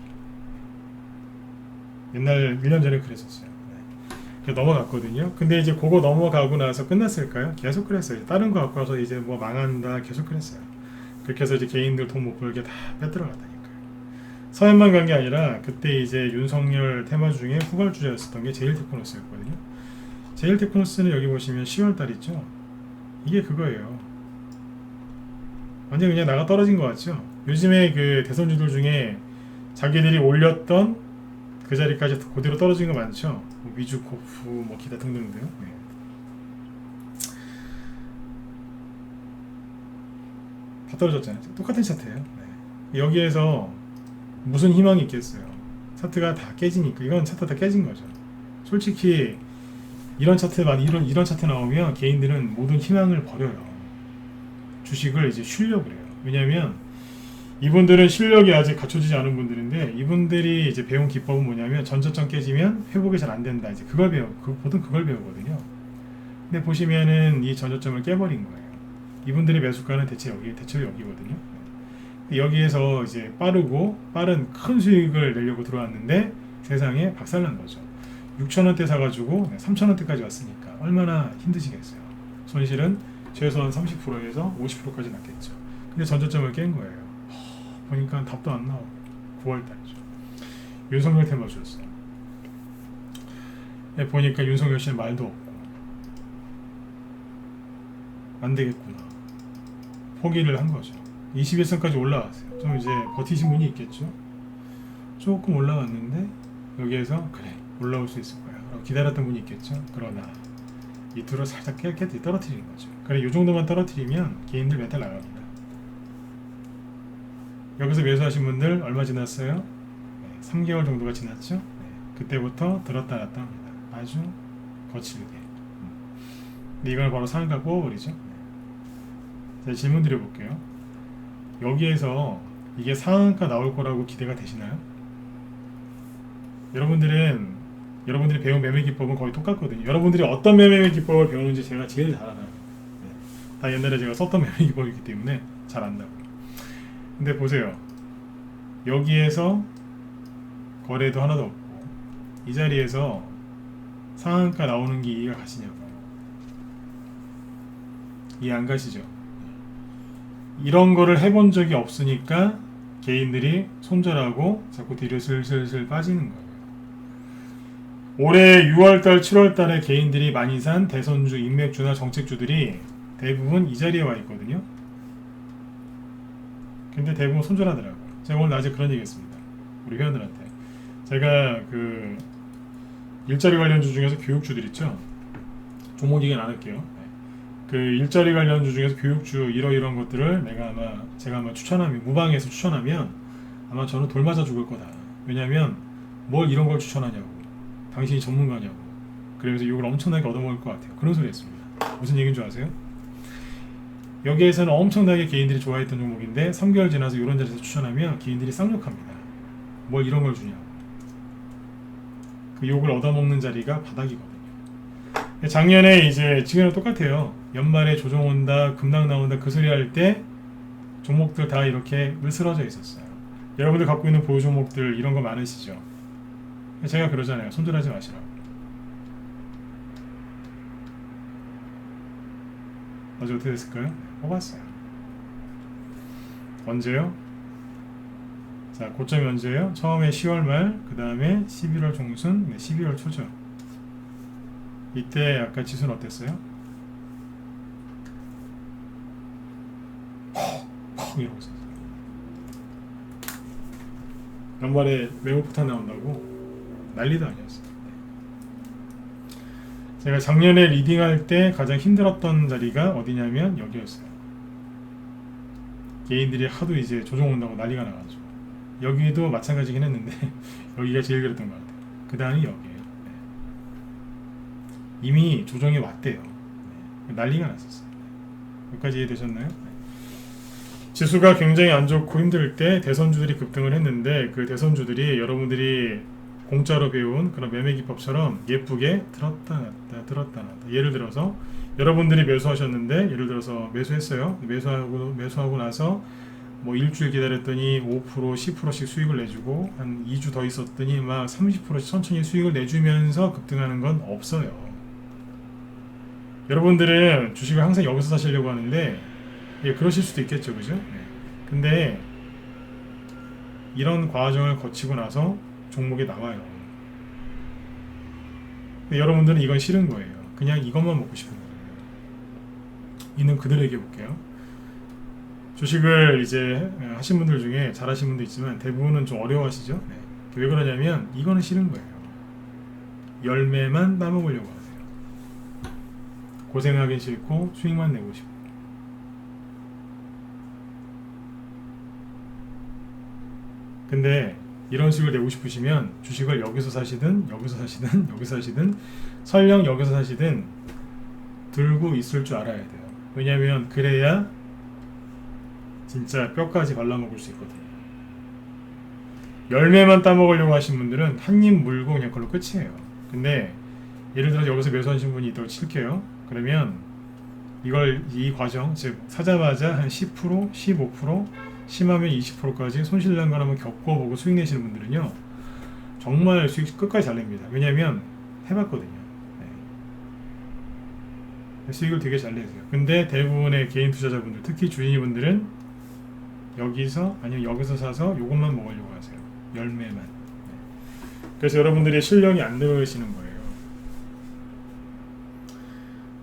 옛날 1년 전에 그랬었어요. 넘어갔거든요. 근데 이제 그거 넘어가고 나서 끝났을까요? 계속 그랬어요. 다른 거 갖고 와서 이제 뭐 망한다 계속 그랬어요. 그렇게 해서 이제 개인들 돈 못 벌게 다 뺏들어갔다니까요. 서해만 간 게 아니라 그때 이제 윤석열 테마 중에 후발주자였었던 게 제일테크노스였거든요. 제일테크노스는 여기 보시면 10월달 있죠. 이게 그거예요. 완전 그냥 나가 떨어진 것 같죠. 요즘에 그 대선주들 중에 자기들이 올렸던 그 자리까지 그대로 떨어진 거 많죠. 뭐 미주코프 뭐 기타 등등등. 다 떨어졌잖아요. 똑같은 차트예요. 여기에서 무슨 희망이 있겠어요. 차트가 다 깨지니까. 이건 차트 다 깨진 거죠. 솔직히 이런 차트 나오면 개인들은 모든 희망을 버려요. 주식을 이제 쉬려고 그래요. 왜냐하면 이분들은 실력이 아직 갖춰지지 않은 분들인데 이분들이 이제 배운 기법은 뭐냐면 전저점 깨지면 회복이 잘 안 된다. 이제 그걸 보통 그걸 배우거든요. 근데 보시면은 이 전저점을 깨버린 거예요. 이분들의 매수가는 대체로 여기거든요. 여기에서 이제 빠른 큰 수익을 내려고 들어왔는데 세상에 박살난 거죠. 6,000원대 사가지고 3,000원대까지 왔으니까 얼마나 힘드시겠어요. 손실은 최소한 30%에서 50%까지 났겠죠. 근데 전저점을 깬 거예요. 보니까 답도 안 나오고 9월달이죠. 윤석열 테마주였어요. 보니까 윤석열 씨는 말도 없고 안 되겠구나. 포기를 한 거죠. 21선까지 올라왔어요. 좀 이제 버티신 분이 있겠죠. 조금 올라왔는데 여기에서 그래 올라올 수 있을 거야 라고 기다렸던 분이 있겠죠. 그러나 밑으로 살짝 깨끗이 떨어뜨리는 거죠. 그래 이 정도만 떨어뜨리면 개인들 멘탈 나갑니다. 여기서 매수하신 분들 얼마 지났어요? 3개월 정도가 지났죠. 그때부터 들었다 놨다 합니다. 아주 거칠게. 근데 이걸 바로 상한가 뽑아버리죠. 제가 질문 드려볼게요. 여기에서 이게 상한가 나올 거라고 기대가 되시나요? 여러분들이 배운 매매 기법은 거의 똑같거든요. 여러분들이 어떤 매매 기법을 배우는지 제가 제일 잘 알아요. 다 옛날에 제가 썼던 매매 기법이기 때문에 잘 안다고요. 근데 보세요. 여기에서 거래도 하나도 없고 이 자리에서 상한가 나오는 게 이해가 가시냐고요. 이해 안 가시죠? 이런 거를 해본 적이 없으니까 개인들이 손절하고 자꾸 뒤로 슬슬 빠지는 거예요. 올해 6월달, 7월달에 개인들이 많이 산 대선주, 인맥주나 정책주들이 대부분 이 자리에 와 있거든요. 근데 대부분 손절하더라고요. 제가 오늘 낮에 그런 얘기 했습니다. 우리 회원들한테. 제가 그 일자리 관련주 중에서 교육주들 있죠. 종목 얘기는 안 할게요. 그 일자리 관련주 중에서 교육주 이런 것들을 제가 아마 추천하면 무방해서 추천하면 아마 저는 돌 맞아 죽을 거다. 왜냐면 뭘 이런 걸 추천하냐고, 당신이 전문가냐고, 그러면서 욕을 엄청나게 얻어먹을 것 같아요. 그런 소리 했습니다. 무슨 얘기인 줄 아세요? 여기에서는 엄청나게 개인들이 좋아했던 종목인데 3개월 지나서 이런 자리에서 추천하면 개인들이 쌍욕합니다. 뭘 이런 걸 주냐고. 그 욕을 얻어먹는 자리가 바닥이거든요. 작년에 이제 지금은 똑같아요. 연말에 조정 온다, 급락 나온다 그 소리 할 때 종목들 다 이렇게 으스러져 있었어요. 여러분들 갖고 있는 보유 종목들 이런 거 많으시죠? 제가 그러잖아요. 손절하지 마시라고. 어제 어떻게 됐을까요? 뽑았어요. 언제요? 자, 고점이 언제예요? 처음에 10월 말, 그 다음에 11월 중순, 네, 12월 초죠. 이때 아까 지수는 어땠어요? 퍽 이러고 있었어요. 연말에 매물폭탄 나온다고 난리도 아니었어요. 제가 작년에 리딩할 때 가장 힘들었던 자리가 어디냐면 여기였어요. 개인들이 하도 이제 조정 온다고 난리가 나가지고 여기도 마찬가지긴 했는데 여기가 제일 그랬던 것 같아요. 그 다음이 여기에요. 네. 이미 조정이 왔대요. 네. 난리가 났었어요. 여기까지 이해되셨나요? 네. 지수가 굉장히 안 좋고 힘들 때 대선주들이 급등을 했는데 그 대선주들이 여러분들이 공짜로 배운 그런 매매 기법처럼 예쁘게 들었다 놨다 들었다 놨다. 예를 들어서 여러분들이 매수하셨는데 예를 들어서 매수했어요. 매수하고 나서 뭐 일주일 기다렸더니 5% 10%씩 수익을 내주고 한 2주 더 있었더니 막 30%씩 천천히 수익을 내주면서 급등하는 건 없어요. 여러분들은 주식을 항상 여기서 사시려고 하는데 예, 그러실 수도 있겠죠, 그죠? 네. 근데 이런 과정을 거치고 나서 종목이 나와요. 근데 여러분들은 이건 싫은 거예요. 그냥 이것만 먹고 싶은 거예요. 있는 그대로 얘기해 볼게요. 주식을 이제 하신 분들 중에 잘하신 분도 있지만 대부분은 좀 어려워하시죠? 네. 왜 그러냐면 이거는 싫은 거예요. 열매만 따먹으려고 하세요. 고생하기 싫고 수익만 내고 싶고. 근데 이런 수익을 내고 싶으시면 주식을 여기서 사시든 여기서 사시든 여기서 사시든 설령 여기서 사시든 들고 있을 줄 알아야 돼요. 왜냐하면 그래야 진짜 뼈까지 발라먹을 수 있거든요. 열매만 따먹으려고 하신 분들은 한 입 물고 그냥 그걸로 끝이에요. 근데 예를 들어서 여기서 매수하신 분이 있다고 칠게요. 그러면 이 과정, 즉 사자마자 한 10%, 15%, 심하면 20%까지 손실난 걸 한번 겪어보고 수익 내시는 분들은요 정말 수익 끝까지 잘 냅니다. 왜냐하면 해봤거든요. 네. 수익을 되게 잘 내세요. 근데 대부분의 개인 투자자분들, 특히 주인분들은 여기서 아니면 여기서 사서 이것만 먹으려고 하세요. 열매만. 네. 그래서 여러분들이 실력이 안 늘으시는 거예요.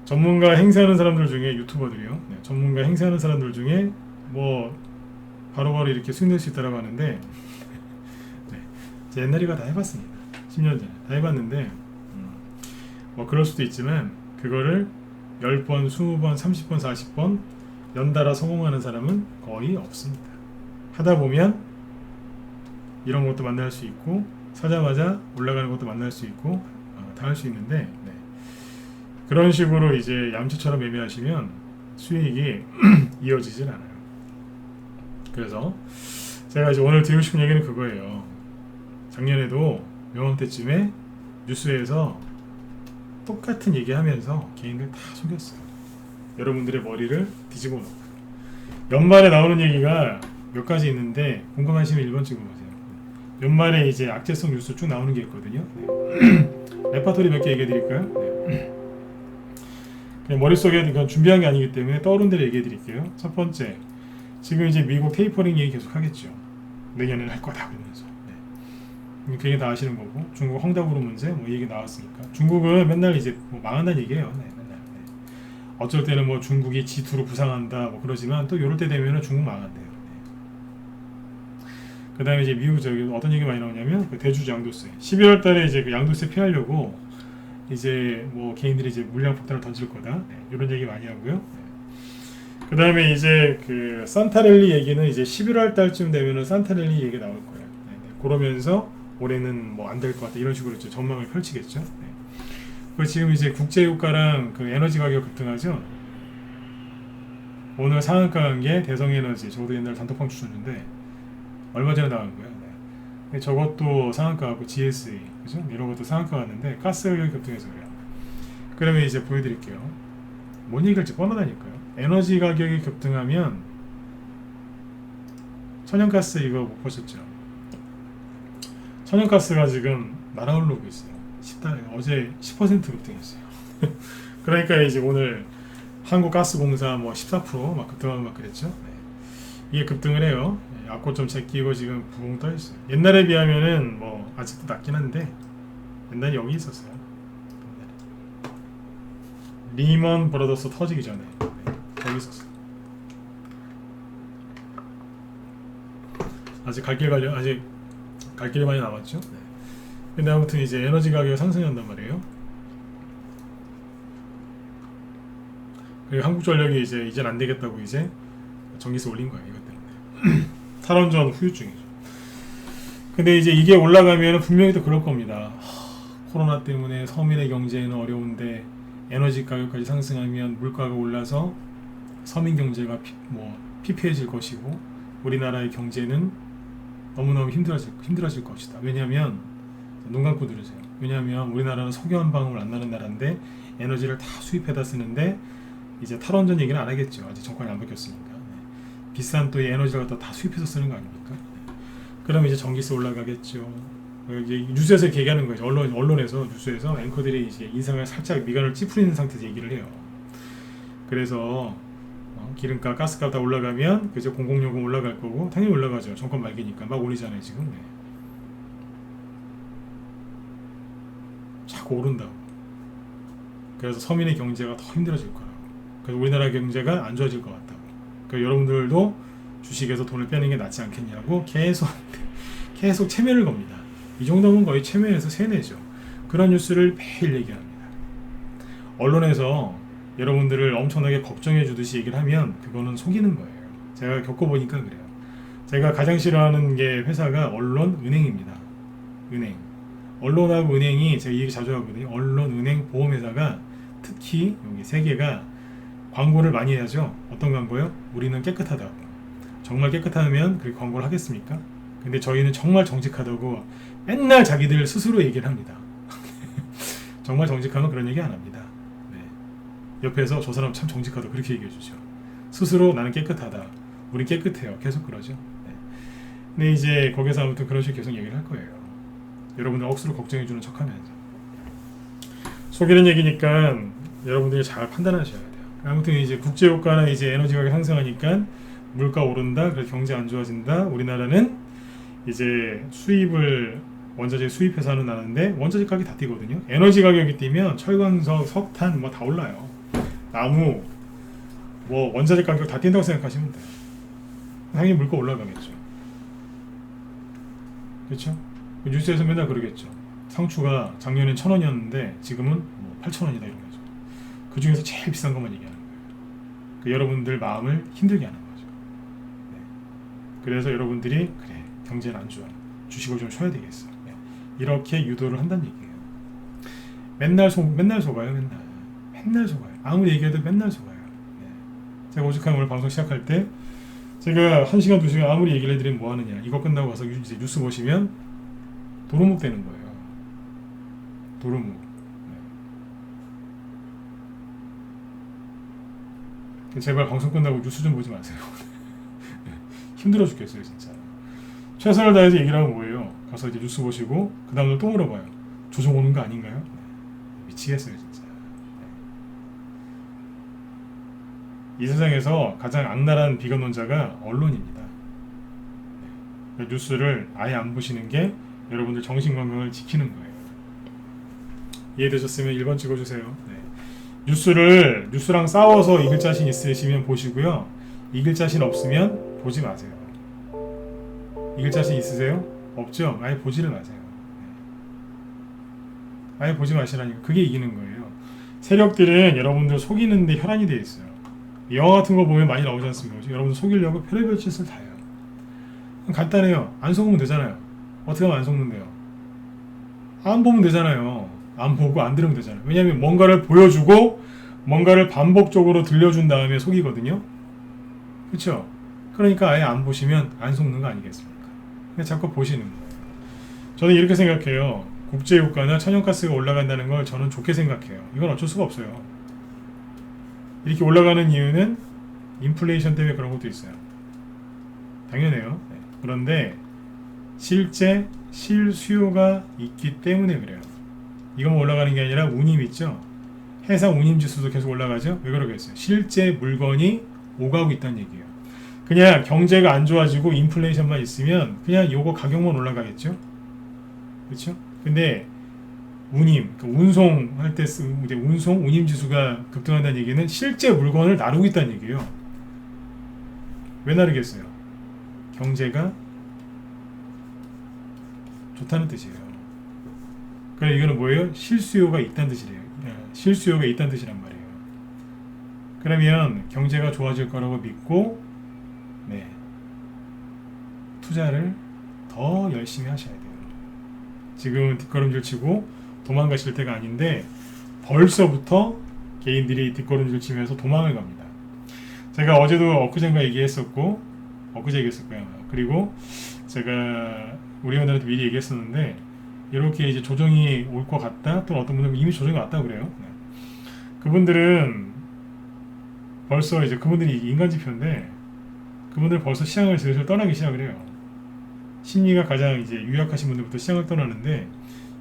전문가 행세하는 사람들 중에 유튜버들이요. 네. 전문가 행세하는 사람들 중에 뭐 바로바로 이렇게 수익 낼 수 있다고 하는데 네, 제 옛날이가 다 해봤습니다. 10년 전에 다 해봤는데 뭐 그럴 수도 있지만 그거를 10번, 20번, 30번, 40번 연달아 성공하는 사람은 거의 없습니다. 하다 보면 이런 것도 만날 수 있고 사자마자 올라가는 것도 만날 수 있고 다 할 수 있는데 네. 그런 식으로 이제 얌체처럼 매매하시면 수익이 이어지질 않아요. 그래서 제가 이제 오늘 드리고 싶은 얘기는 그거예요. 작년에도 요맘때쯤에 뉴스에서 똑같은 얘기하면서 개인들 다 속였어요. 여러분들의 머리를 뒤집어 놓고. 연말에 나오는 얘기가 몇 가지 있는데 궁금하시면 1번 찍어보세요. 연말에 이제 악재성 뉴스 쭉 나오는 게 있거든요. 네. 레파토리 몇 개 얘기해 드릴까요? 네. 그냥 머릿속에 이건 준비한 게 아니기 때문에 떠오른 대로 얘기해 드릴게요. 첫 번째, 지금 이제 미국 테이퍼링 얘기 계속 하겠죠. 내년에는 할 거다 그러면서. 네. 그게 다 아시는 거고, 중국 헝다구로 문제 뭐 얘기 나왔으니까. 중국은 맨날 이제 뭐 망한다는 얘기예요. 네, 맨날. 네. 어쩔 때는 뭐 중국이 G2로 부상한다 뭐 그러지만 또 이럴 때 되면은 중국 망한대요. 네. 그다음에 이제 미국 저기 어떤 얘기 많이 나오냐면 그 대주주 양도세. 12월 달에 이제 그 양도세 피하려고 이제 뭐 개인들이 이제 물량 폭탄을 던질 거다. 네. 이런 얘기 많이 하고요. 네. 그 다음에 이제 그 산타랠리 얘기는 이제 11월 달쯤 되면은 산타랠리 얘기 나올 거예요. 네, 네. 그러면서 올해는 뭐 안 될 것 같다 이런 식으로 이제 전망을 펼치겠죠. 네. 그 지금 이제 국제유가랑 그 에너지 가격 급등하죠. 오늘 상한가 간 게 대성에너지, 저도 옛날 단톡방 주셨는데 얼마 전에 나간 거예요. 네. 근데 저것도 상한가 가고 GSE 그죠? 이런 것도 상한가 갔는데 가스 가격이 급등해서 그래요. 그러면 이제 보여드릴게요. 뭔 얘기할지 뻔하다니까요. 에너지 가격이 급등하면 천연가스 이거 못 보셨죠? 천연가스가 지금 날아오르고 있어요. 어제 10% 급등했어요. 그러니까 이제 오늘 한국가스공사 뭐 14%막 급등하고 막 그랬죠. 네. 이게 급등을 해요. 네, 악고점 제끼고 지금 붕 떠 있어요. 옛날에 비하면은 뭐 아직도 낮긴 한데 옛날에 여기 있었어요. 리먼 브라더스 터지기 전에 네, 여기 있었어요. 아직 갈 길이 많이 남았죠. 네. 근데 아무튼 이제 에너지 가격이 상승한단 말이에요. 그리고 한국전력이 이젠 안 되겠다고 이제 전기세 올린 거예요. 이것 때문에. 탈원전 후유증이죠. 근데 이제 이게 올라가면 분명히 또 그럴 겁니다. 코로나 때문에 서민의 경제는 어려운데 에너지 가격까지 상승하면 물가가 올라서 서민 경제가 피폐해질 것이고 우리나라의 경제는 너무너무 힘들어질 것이다. 왜냐하면 눈 감고 들으세요. 왜냐하면 우리나라는 석유 한 방울 안 나는 나라인데 에너지를 다 수입해다 쓰는데 이제 탈원전 얘기는 안 하겠죠. 아직 정권이 안 바뀌었으니까. 네. 비싼 또 에너지를 갖다 다 수입해서 쓰는 거 아닙니까? 네. 그러면 이제 전기세 올라가겠죠. 이제 뉴스에서 이렇게 얘기하는 거죠. 언론에서 뉴스에서 앵커들이 이제 인상을 살짝 미간을 찌푸리는 상태에서 얘기를 해요. 그래서 기름값, 가스값 다 올라가면 그저 공공요금 올라갈 거고 당연히 올라가죠. 정권 말기니까 막 올리잖아요 지금. 네. 자꾸 오른다고. 그래서 서민의 경제가 더 힘들어질 거라고. 그래서 우리나라 경제가 안 좋아질 것 같다고. 그러니까 여러분들도 주식에서 돈을 빼는 게 낫지 않겠냐고 계속 체면을 겁니다. 이 정도면 거의 체면에서 세뇌죠. 그런 뉴스를 매일 얘기합니다. 언론에서 여러분들을 엄청나게 걱정해 주듯이 얘기를 하면 그거는 속이는 거예요. 제가 겪어보니까 그래요. 제가 가장 싫어하는 게 회사가 언론, 은행입니다. 은행. 언론하고 은행이 제가 이 얘기 자주 하거든요. 언론, 은행, 보험회사가 특히 여기 세 개가 광고를 많이 해야죠. 어떤 광고요? 우리는 깨끗하다고. 정말 깨끗하면 그렇게 광고를 하겠습니까? 근데 저희는 정말 정직하다고 맨날 자기들 스스로 얘기를 합니다. 정말 정직하면 그런 얘기 안 합니다. 네. 옆에서 저 사람 참 정직하다 그렇게 얘기해 주죠. 스스로 나는 깨끗하다. 우리 깨끗해요. 계속 그러죠. 네. 근데 이제 거기서 아무튼 그런 식으로 계속 얘기를 할 거예요. 여러분들 억수로 걱정해주는 척하면서 속이는 얘기니까 여러분들이 잘 판단하셔야 돼요. 아무튼 이제 국제유가나 이제 에너지 가격 상승하니까 물가 오른다, 그래서 경제 안 좋아진다. 우리나라는 이제 원자재 수입해서 하는 나라인데 원자재 가격이 다 뛰거든요. 에너지 가격이 뛰면 철광석, 석탄 뭐 다 올라요. 나무, 뭐 원자재 가격 다 뛴다고 생각하시면 돼요. 당연히 물가 올라가겠죠. 그렇죠? 뉴스에서 맨날 그러겠죠. 상추가 작년엔 1,000원이었는데 지금은 뭐 8,000원이다 이런 거죠. 그 중에서 제일 비싼 것만 얘기하는 거예요. 그 여러분들 마음을 힘들게 하는 거죠. 네. 그래서 여러분들이 그래 경제는 안 좋아. 주식을 좀 쉬어야 되겠어. 네. 이렇게 유도를 한다는 얘기예요. 맨날 속아요. 맨날 속아요. 아무리 얘기해도 맨날 속아요. 네. 제가 오죽하면 오늘 방송 시작할 때 제가 1시간 2시간 아무리 얘기를 해드리면 뭐 하느냐. 이거 끝나고 가서 이제 뉴스 보시면 도루묵 되는 거예요. 도루묵. 네. 제발 방송 끝나고 뉴스 좀 보지 마세요. 네. 힘들어 죽겠어요 진짜. 최선을 다해서 얘기를 하면 뭐예요? 가서 이제 뉴스 보시고 그 다음날 또 물어봐요. 조정 오는 거 아닌가요? 네. 미치겠어요 진짜. 네. 이 세상에서 가장 악랄한 비관론자가 언론입니다. 네. 뉴스를 아예 안 보시는 게 여러분들 정신건강을 지키는 거예요. 이해되셨으면 1번 찍어주세요. 네. 뉴스랑 싸워서 이길 자신 있으시면 보시고요. 이길 자신 없으면 보지 마세요. 이길 자신 있으세요? 없죠? 아예 보지를 마세요. 네. 아예 보지 마시라니까. 그게 이기는 거예요. 세력들은 여러분들 속이는데 혈안이 되어 있어요. 영화 같은 거 보면 많이 나오지 않습니까? 여러분들 속이려고 별의별 짓을 다 해요. 간단해요. 안 속으면 되잖아요. 어떻게 하면 안 속는데요? 안 보면 되잖아요. 안 보고 안 들으면 되잖아요. 왜냐하면 뭔가를 보여주고 뭔가를 반복적으로 들려준 다음에 속이거든요. 그렇죠? 그러니까 아예 안 보시면 안 속는 거 아니겠습니까? 그냥 자꾸 보시는 거예요. 저는 이렇게 생각해요. 국제유가나 천연가스가 올라간다는 걸 저는 좋게 생각해요. 이건 어쩔 수가 없어요. 이렇게 올라가는 이유는 인플레이션 때문에 그런 것도 있어요. 당연해요. 네. 그런데 실제 실수요가 있기 때문에 그래요. 이것만 올라가는 게 아니라 운임 있죠. 해상 운임 지수도 계속 올라가죠. 왜 그러겠어요? 실제 물건이 오가고 있다는 얘기예요. 그냥 경제가 안 좋아지고 인플레이션만 있으면 그냥 요거 가격만 올라가겠죠. 그렇죠? 근데 운임, 그러니까 운송할 때 이제 운송 운임 지수가 급등한다는 얘기는 실제 물건을 나르고 있다는 얘기예요. 왜 나르겠어요? 경제가 좋다는 뜻이에요. 그래 이거는 뭐예요? 실수요가 있다는 뜻이래요. 실수요가 있다는 뜻이란 말이에요. 그러면 경제가 좋아질 거라고 믿고 네, 투자를 더 열심히 하셔야 돼요. 지금은 뒷걸음질 치고 도망가실 때가 아닌데 벌써부터 개인들이 뒷걸음질 치면서 도망을 갑니다. 제가 어제도 엊그젠가 얘기했었고 엊그제 얘기했었고요. 그리고 제가 우리 회원들한테 미리 얘기했었는데 이렇게 이제 조정이 올 것 같다 또는 어떤 분들은 이미 조정이 왔다 그래요. 네. 그분들은 벌써 이제 그분들이 인간지표인데 그분들 벌써 시장을 슬슬 떠나기 시작을 해요. 심리가 가장 이제 유약하신 분들부터 시장을 떠나는데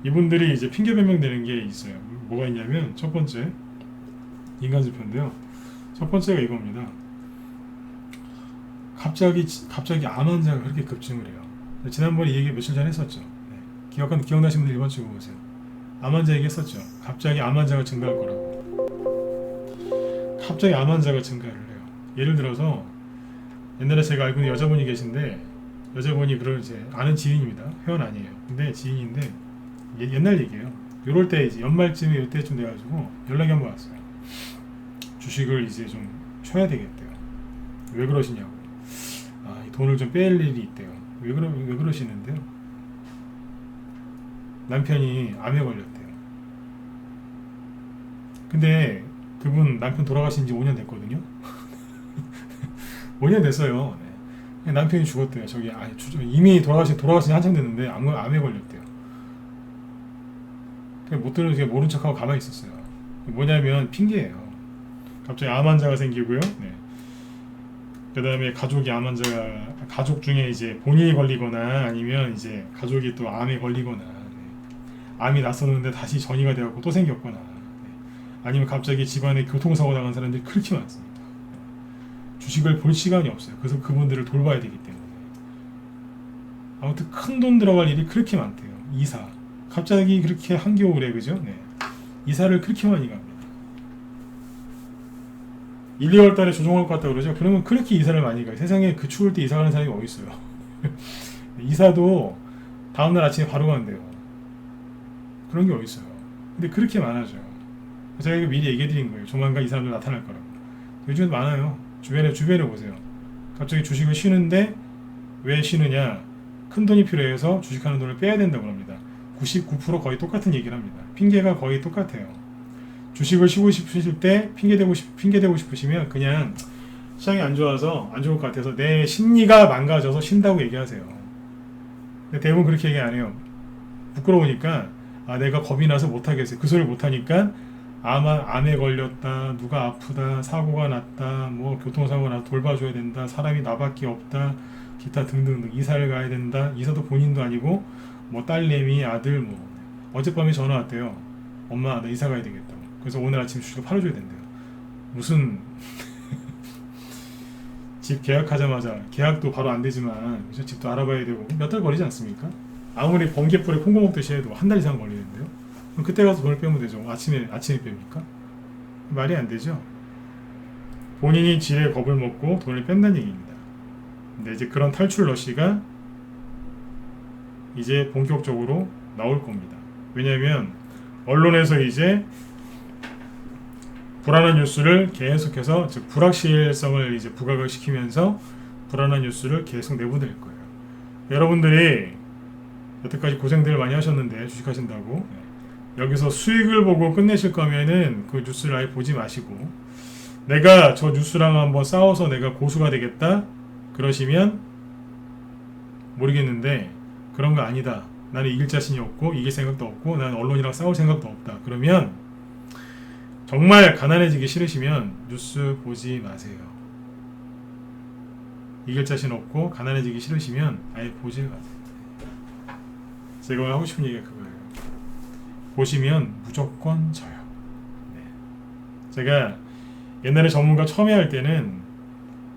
이분들이 이제 핑계 변명되는 게 있어요. 뭐가 있냐면 첫 번째 인간지표인데요. 첫 번째가 이겁니다. 갑자기 암 환자가 그렇게 급증을 해요. 지난번에 이 얘기 며칠 전에 했었죠. 네. 기억나시는 분들 이번 주 보세요. 암 환자 얘기했었죠. 갑자기 암 환자가 증가할 거라고. 갑자기 암 환자가 증가를 해요. 예를 들어서 옛날에 제가 알고 있는 여자분이 계신데 여자분이 그런 이제 아는 지인입니다. 회원 아니에요. 근데 지인인데 옛날 얘기예요. 요럴 때 이제 연말쯤에 이때쯤 돼가지고 연락이 한번 왔어요. 주식을 이제 좀 쉬어야 되겠대요. 왜 그러시냐고. 이 돈을 좀 뺄 일이 있대요. 왜 그러시는데요? 남편이 암에 걸렸대요. 근데 그분 남편 돌아가신 지 5년 됐거든요. 5년 됐어요. 네. 남편이 죽었대요. 이미 돌아가신 한참 됐는데 암에 걸렸대요. 못 들은 모른 척하고 가만히 있었어요. 뭐냐면 핑계예요. 갑자기 암 환자가 생기고요. 네. 그 다음에 가족 중에 이제 본인이 걸리거나 아니면 이제 가족이 또 암에 걸리거나 암이 났었는데 다시 전이가 되었고 또 생겼거나 아니면 갑자기 집안에 교통사고 당한 사람들이 그렇게 많습니다. 주식을 볼 시간이 없어요. 그래서 그분들을 돌봐야 되기 때문에 아무튼 큰 돈 들어갈 일이 그렇게 많대요. 이사 갑자기 그렇게 한겨울에 그죠? 네. 이사를 그렇게 많이 갑니다. 1, 2월 달에 조정할 것 같다 그러죠? 그러면 그렇게 이사를 많이 가요. 세상에 그 추울 때 이사 가는 사람이 어디 있어요? 이사도 다음날 아침에 바로 간대요. 그런 게 어디 있어요? 근데 그렇게 많아져. 제가 이거 미리 얘기해 드린 거예요. 조만간 이 사람들 나타날 거라고. 요즘에 많아요. 주변에 보세요. 갑자기 주식을 쉬는데 왜 쉬느냐? 큰 돈이 필요해서 주식하는 돈을 빼야 된다고 합니다. 99% 거의 똑같은 얘기를 합니다. 핑계가 거의 똑같아요. 주식을 쉬고 싶으실 때 핑계대고 싶으시면 그냥 시장이 안 좋아서 안 좋을 것 같아서 내 심리가 망가져서 쉰다고 얘기하세요. 근데 대부분 그렇게 얘기 안 해요. 부끄러우니까 내가 겁이 나서 못하겠어요. 그 소리 못하니까 암에 걸렸다, 누가 아프다, 사고가 났다, 뭐 교통사고가 났다, 돌봐줘야 된다, 사람이 나밖에 없다, 기타 등등등 이사를 가야 된다. 이사도 본인도 아니고 뭐 딸내미, 아들 뭐 어젯밤에 전화 왔대요. 엄마 나 이사 가야 되겠다고. 그래서 오늘 아침 주식을 팔아줘야 된대요. 무슨 집 계약하자마자 계약도 바로 안 되지만 집도 알아봐야 되고 몇 달 걸리지 않습니까? 아무리 번개불에 콩고 먹듯이 해도 한 달 이상 걸리는데요. 그럼 그때 가서 돈을 빼면 되죠. 아침에 뺍니까? 말이 안 되죠. 본인이 지레 겁을 먹고 돈을 뺀다는 얘기입니다. 근데 이제 그런 탈출 러시가 이제 본격적으로 나올 겁니다. 왜냐하면 언론에서 이제 불안한 뉴스를 계속해서 즉 불확실성을 이제 부각을 시키면서 불안한 뉴스를 계속 내보낼 거예요. 여러분들이 여태까지 고생들 많이 하셨는데 주식하신다고 여기서 수익을 보고 끝내실 거면은 그 뉴스를 아예 보지 마시고 내가 저 뉴스랑 한번 싸워서 내가 고수가 되겠다 그러시면 모르겠는데 그런 거 아니다. 나는 이길 자신이 없고 이길 생각도 없고 나는 언론이랑 싸울 생각도 없다. 그러면 정말 가난해지기 싫으시면 뉴스 보지 마세요. 이길 자신 없고 가난해지기 싫으시면 아예 보지 마세요. 제가 오늘 하고 싶은 얘기가 그거예요. 보시면 무조건 져요. 네. 제가 옛날에 전문가 처음에 할 때는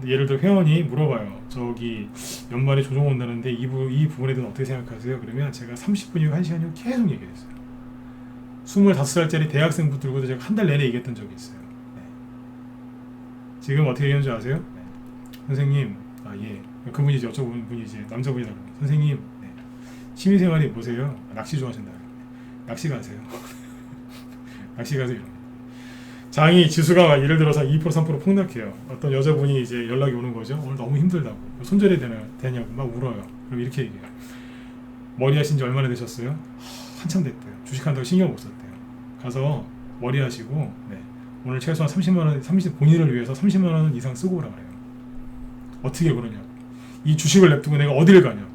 예를 들어 회원이 물어봐요. 저기 연말에 조정 온다는데 이 부분에 대해서 어떻게 생각하세요? 그러면 제가 30분이고 1시간이고 계속 얘기했어요. 25살짜리 대학생 붙들고도 제가 한 달 내내 얘기했던 적이 있어요. 네. 지금 어떻게 얘기하는 줄 아세요? 네. 선생님, 예. 그분이 이제 여쭤보는 분이 이제 남자분이라고 합니다. 선생님, 네. 취미생활이 뭐세요? 낚시 좋아하신다. 낚시 가세요. 낚시 가세요. 장이 지수가 예를 들어서 2% 3% 폭락해요. 어떤 여자분이 이제 연락이 오는 거죠. 오늘 너무 힘들다고. 손절이 되냐고 막 울어요. 그럼 이렇게 얘기해요. 머리 하신 지 얼마나 되셨어요? 한참 됐대요. 주식한다고 신경 못 썼대요. 가서 머리 하시고 오늘 최소한 30만원, 본인을 위해서 30만원 이상 쓰고 오라 그래요. 어떻게 그러냐고. 이 주식을 냅두고 내가 어디를 가냐고.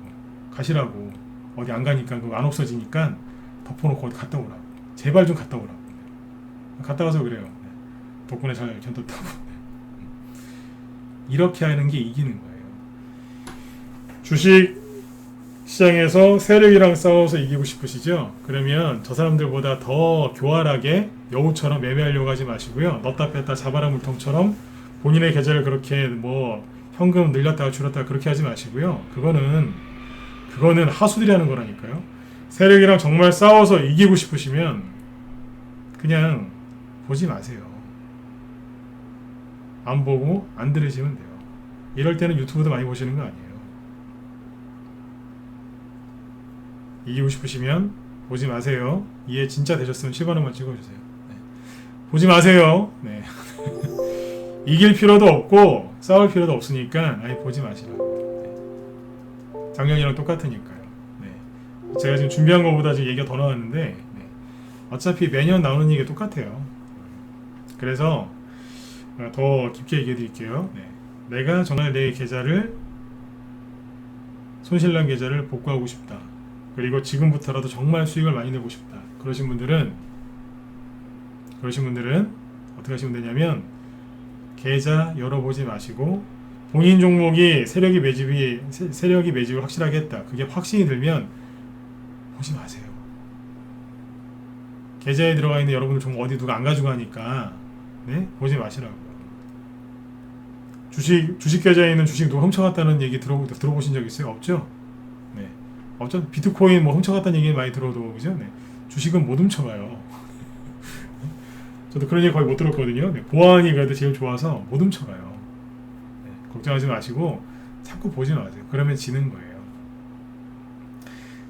가시라고. 어디 안 가니까 그거 안 없어지니까 덮어놓고 어디 갔다 오라고. 제발 좀 갔다 오라고. 갔다 와서 그래요. 덕분에 잘 견뎠다고. 이렇게 하는 게 이기는 거예요. 주식 시장에서 세력이랑 싸워서 이기고 싶으시죠? 그러면 저 사람들보다 더 교활하게 여우처럼 매매하려고 하지 마시고요. 넣다 뺐다 자바라 물통처럼 본인의 계좌를 그렇게 뭐 현금 늘렸다가 줄였다가 그렇게 하지 마시고요. 그거는 하수들이 하는 거라니까요. 세력이랑 정말 싸워서 이기고 싶으시면 그냥 보지 마세요. 안 보고 안 들으시면 돼요. 이럴 때는 유튜브도 많이 보시는 거 아니에요. 이기고 싶으시면 보지 마세요. 이해 진짜 되셨으면 7번원만 찍어주세요. 네. 보지 마세요. 네. 이길 필요도 없고 싸울 필요도 없으니까 아예 보지 마시라고. 네. 작년이랑 똑같으니까요. 네. 제가 지금 준비한 것보다 지금 얘기가 더 나왔는데 네. 어차피 매년 나오는 얘기가 똑같아요. 그래서 더 깊게 얘기해 드릴게요. 네. 내가 정말 내 계좌를 손실난 계좌를 복구하고 싶다. 그리고 지금부터라도 정말 수익을 많이 내고 싶다. 그러신 분들은 어떻게 하시면 되냐면 계좌 열어보지 마시고 본인 종목이 세력이 매집을 확실하게 했다. 그게 확신이 들면 보지 마세요. 계좌에 들어가 있는 여러분들 종목 어디 누가 안 가지고 가니까 네? 보지 마시라고요. 주식 계좌에 있는 주식 누가 훔쳐갔다는 얘기 들어보신 적 있어요? 없죠? 네. 없죠? 비트코인 뭐 훔쳐갔다는 얘기 많이 들어도 그죠? 네. 주식은 못 훔쳐가요. 저도 그런 얘기 거의 못 들었거든요. 네. 보안이 그래도 제일 좋아서 못 훔쳐가요. 네. 걱정하지 마시고 자꾸 보지 마세요. 그러면 지는 거예요.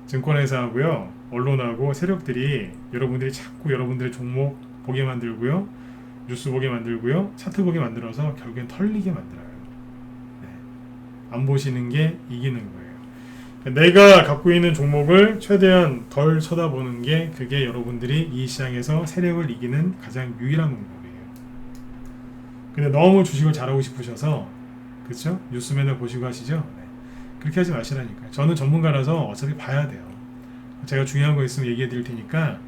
증권회사하고요, 언론하고 세력들이 여러분들이 자꾸 여러분들의 종목 보게 만들고요, 뉴스 보게 만들고요, 차트 보게 만들어서 결국엔 털리게 만들어요. 네. 안 보시는 게 이기는 거예요. 내가 갖고 있는 종목을 최대한 덜 쳐다보는 게 그게 여러분들이 이 시장에서 세력을 이기는 가장 유일한 방법이에요. 근데 너무 주식을 잘하고 싶으셔서 그렇죠? 뉴스 맨날 보시고 하시죠? 네. 그렇게 하지 마시라니까요. 저는 전문가라서 어차피 봐야 돼요. 제가 중요한 거 있으면 얘기해 드릴 테니까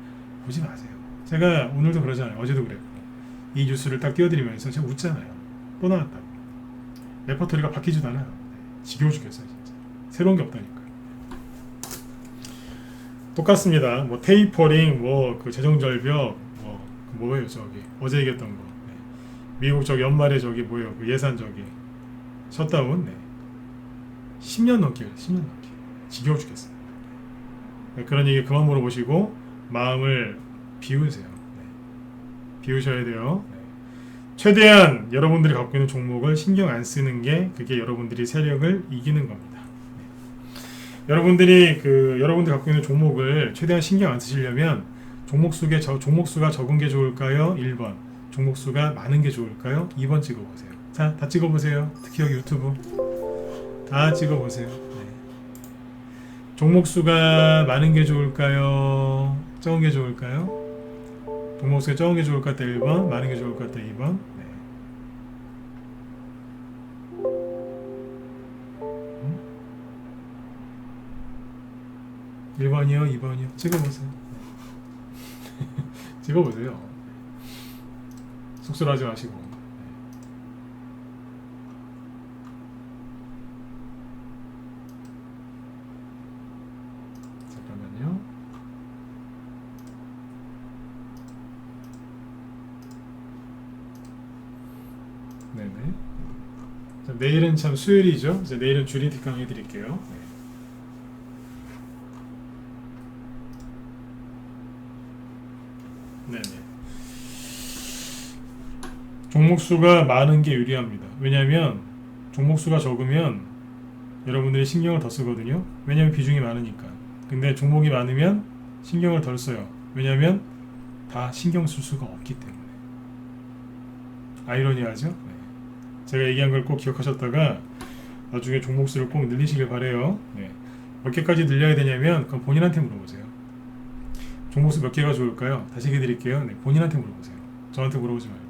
보지 마세요. 제가 오늘도 그러잖아요. 어제도 그랬고 이 뉴스를 딱 띄워드리면서 제가 웃잖아요. 또 나왔다고. 레퍼토리가 바뀌지도 않아요. 지겨워 죽겠어요 진짜. 새로운 게 없다니까요. 똑같습니다. 뭐 테이퍼링, 뭐 그 재정절벽, 뭐예요 저기 어제 얘기했던 거. 네. 미국 저기 연말에 저기 뭐예요 그 예산 저기 셧다운. 네. 10년 넘게 지겨워 죽겠어요. 네. 그런 얘기 그만 물어보시고 마음을 비우세요. 네. 비우셔야 돼요. 네. 최대한 여러분들이 갖고 있는 종목을 신경 안 쓰는 게 그게 여러분들이 세력을 이기는 겁니다. 여러분들이 여러분들 갖고 있는 종목을 최대한 신경 안 쓰시려면 종목수가 적은 게 좋을까요? 1번. 종목수가 많은 게 좋을까요? 2번 찍어보세요. 자, 다 찍어보세요. 특히 여기 유튜브 다 찍어보세요. 네. 종목수가 많은 게 좋을까요? 적은 게 좋을까요? 종목수가 적은 게 좋을 것 같다 1번, 많은 게 좋을 것 같다 2번. 네. 1번이요? 2번이요? 찍어보세요. 찍어보세요. 속설하지 마시고. 잠깐만요. 네네. 자, 내일은 참 수요일이죠. 이제 내일은 주리티 강의 드릴게요. 네네. 종목수가 많은 게 유리합니다. 왜냐하면 종목수가 적으면 여러분들이 신경을 더 쓰거든요. 왜냐하면 비중이 많으니까. 근데 종목이 많으면 신경을 덜 써요. 왜냐하면 다 신경 쓸 수가 없기 때문에. 아이러니하죠? 네. 제가 얘기한 걸 꼭 기억하셨다가 나중에 종목수를 꼭 늘리시길 바래요. 네. 몇 개까지 늘려야 되냐면 그건 본인한테 물어보세요. 종목수 몇 개가 좋을까요? 다시 얘기해 드릴게요. 네, 본인한테 물어보세요. 저한테 물어보지 말고.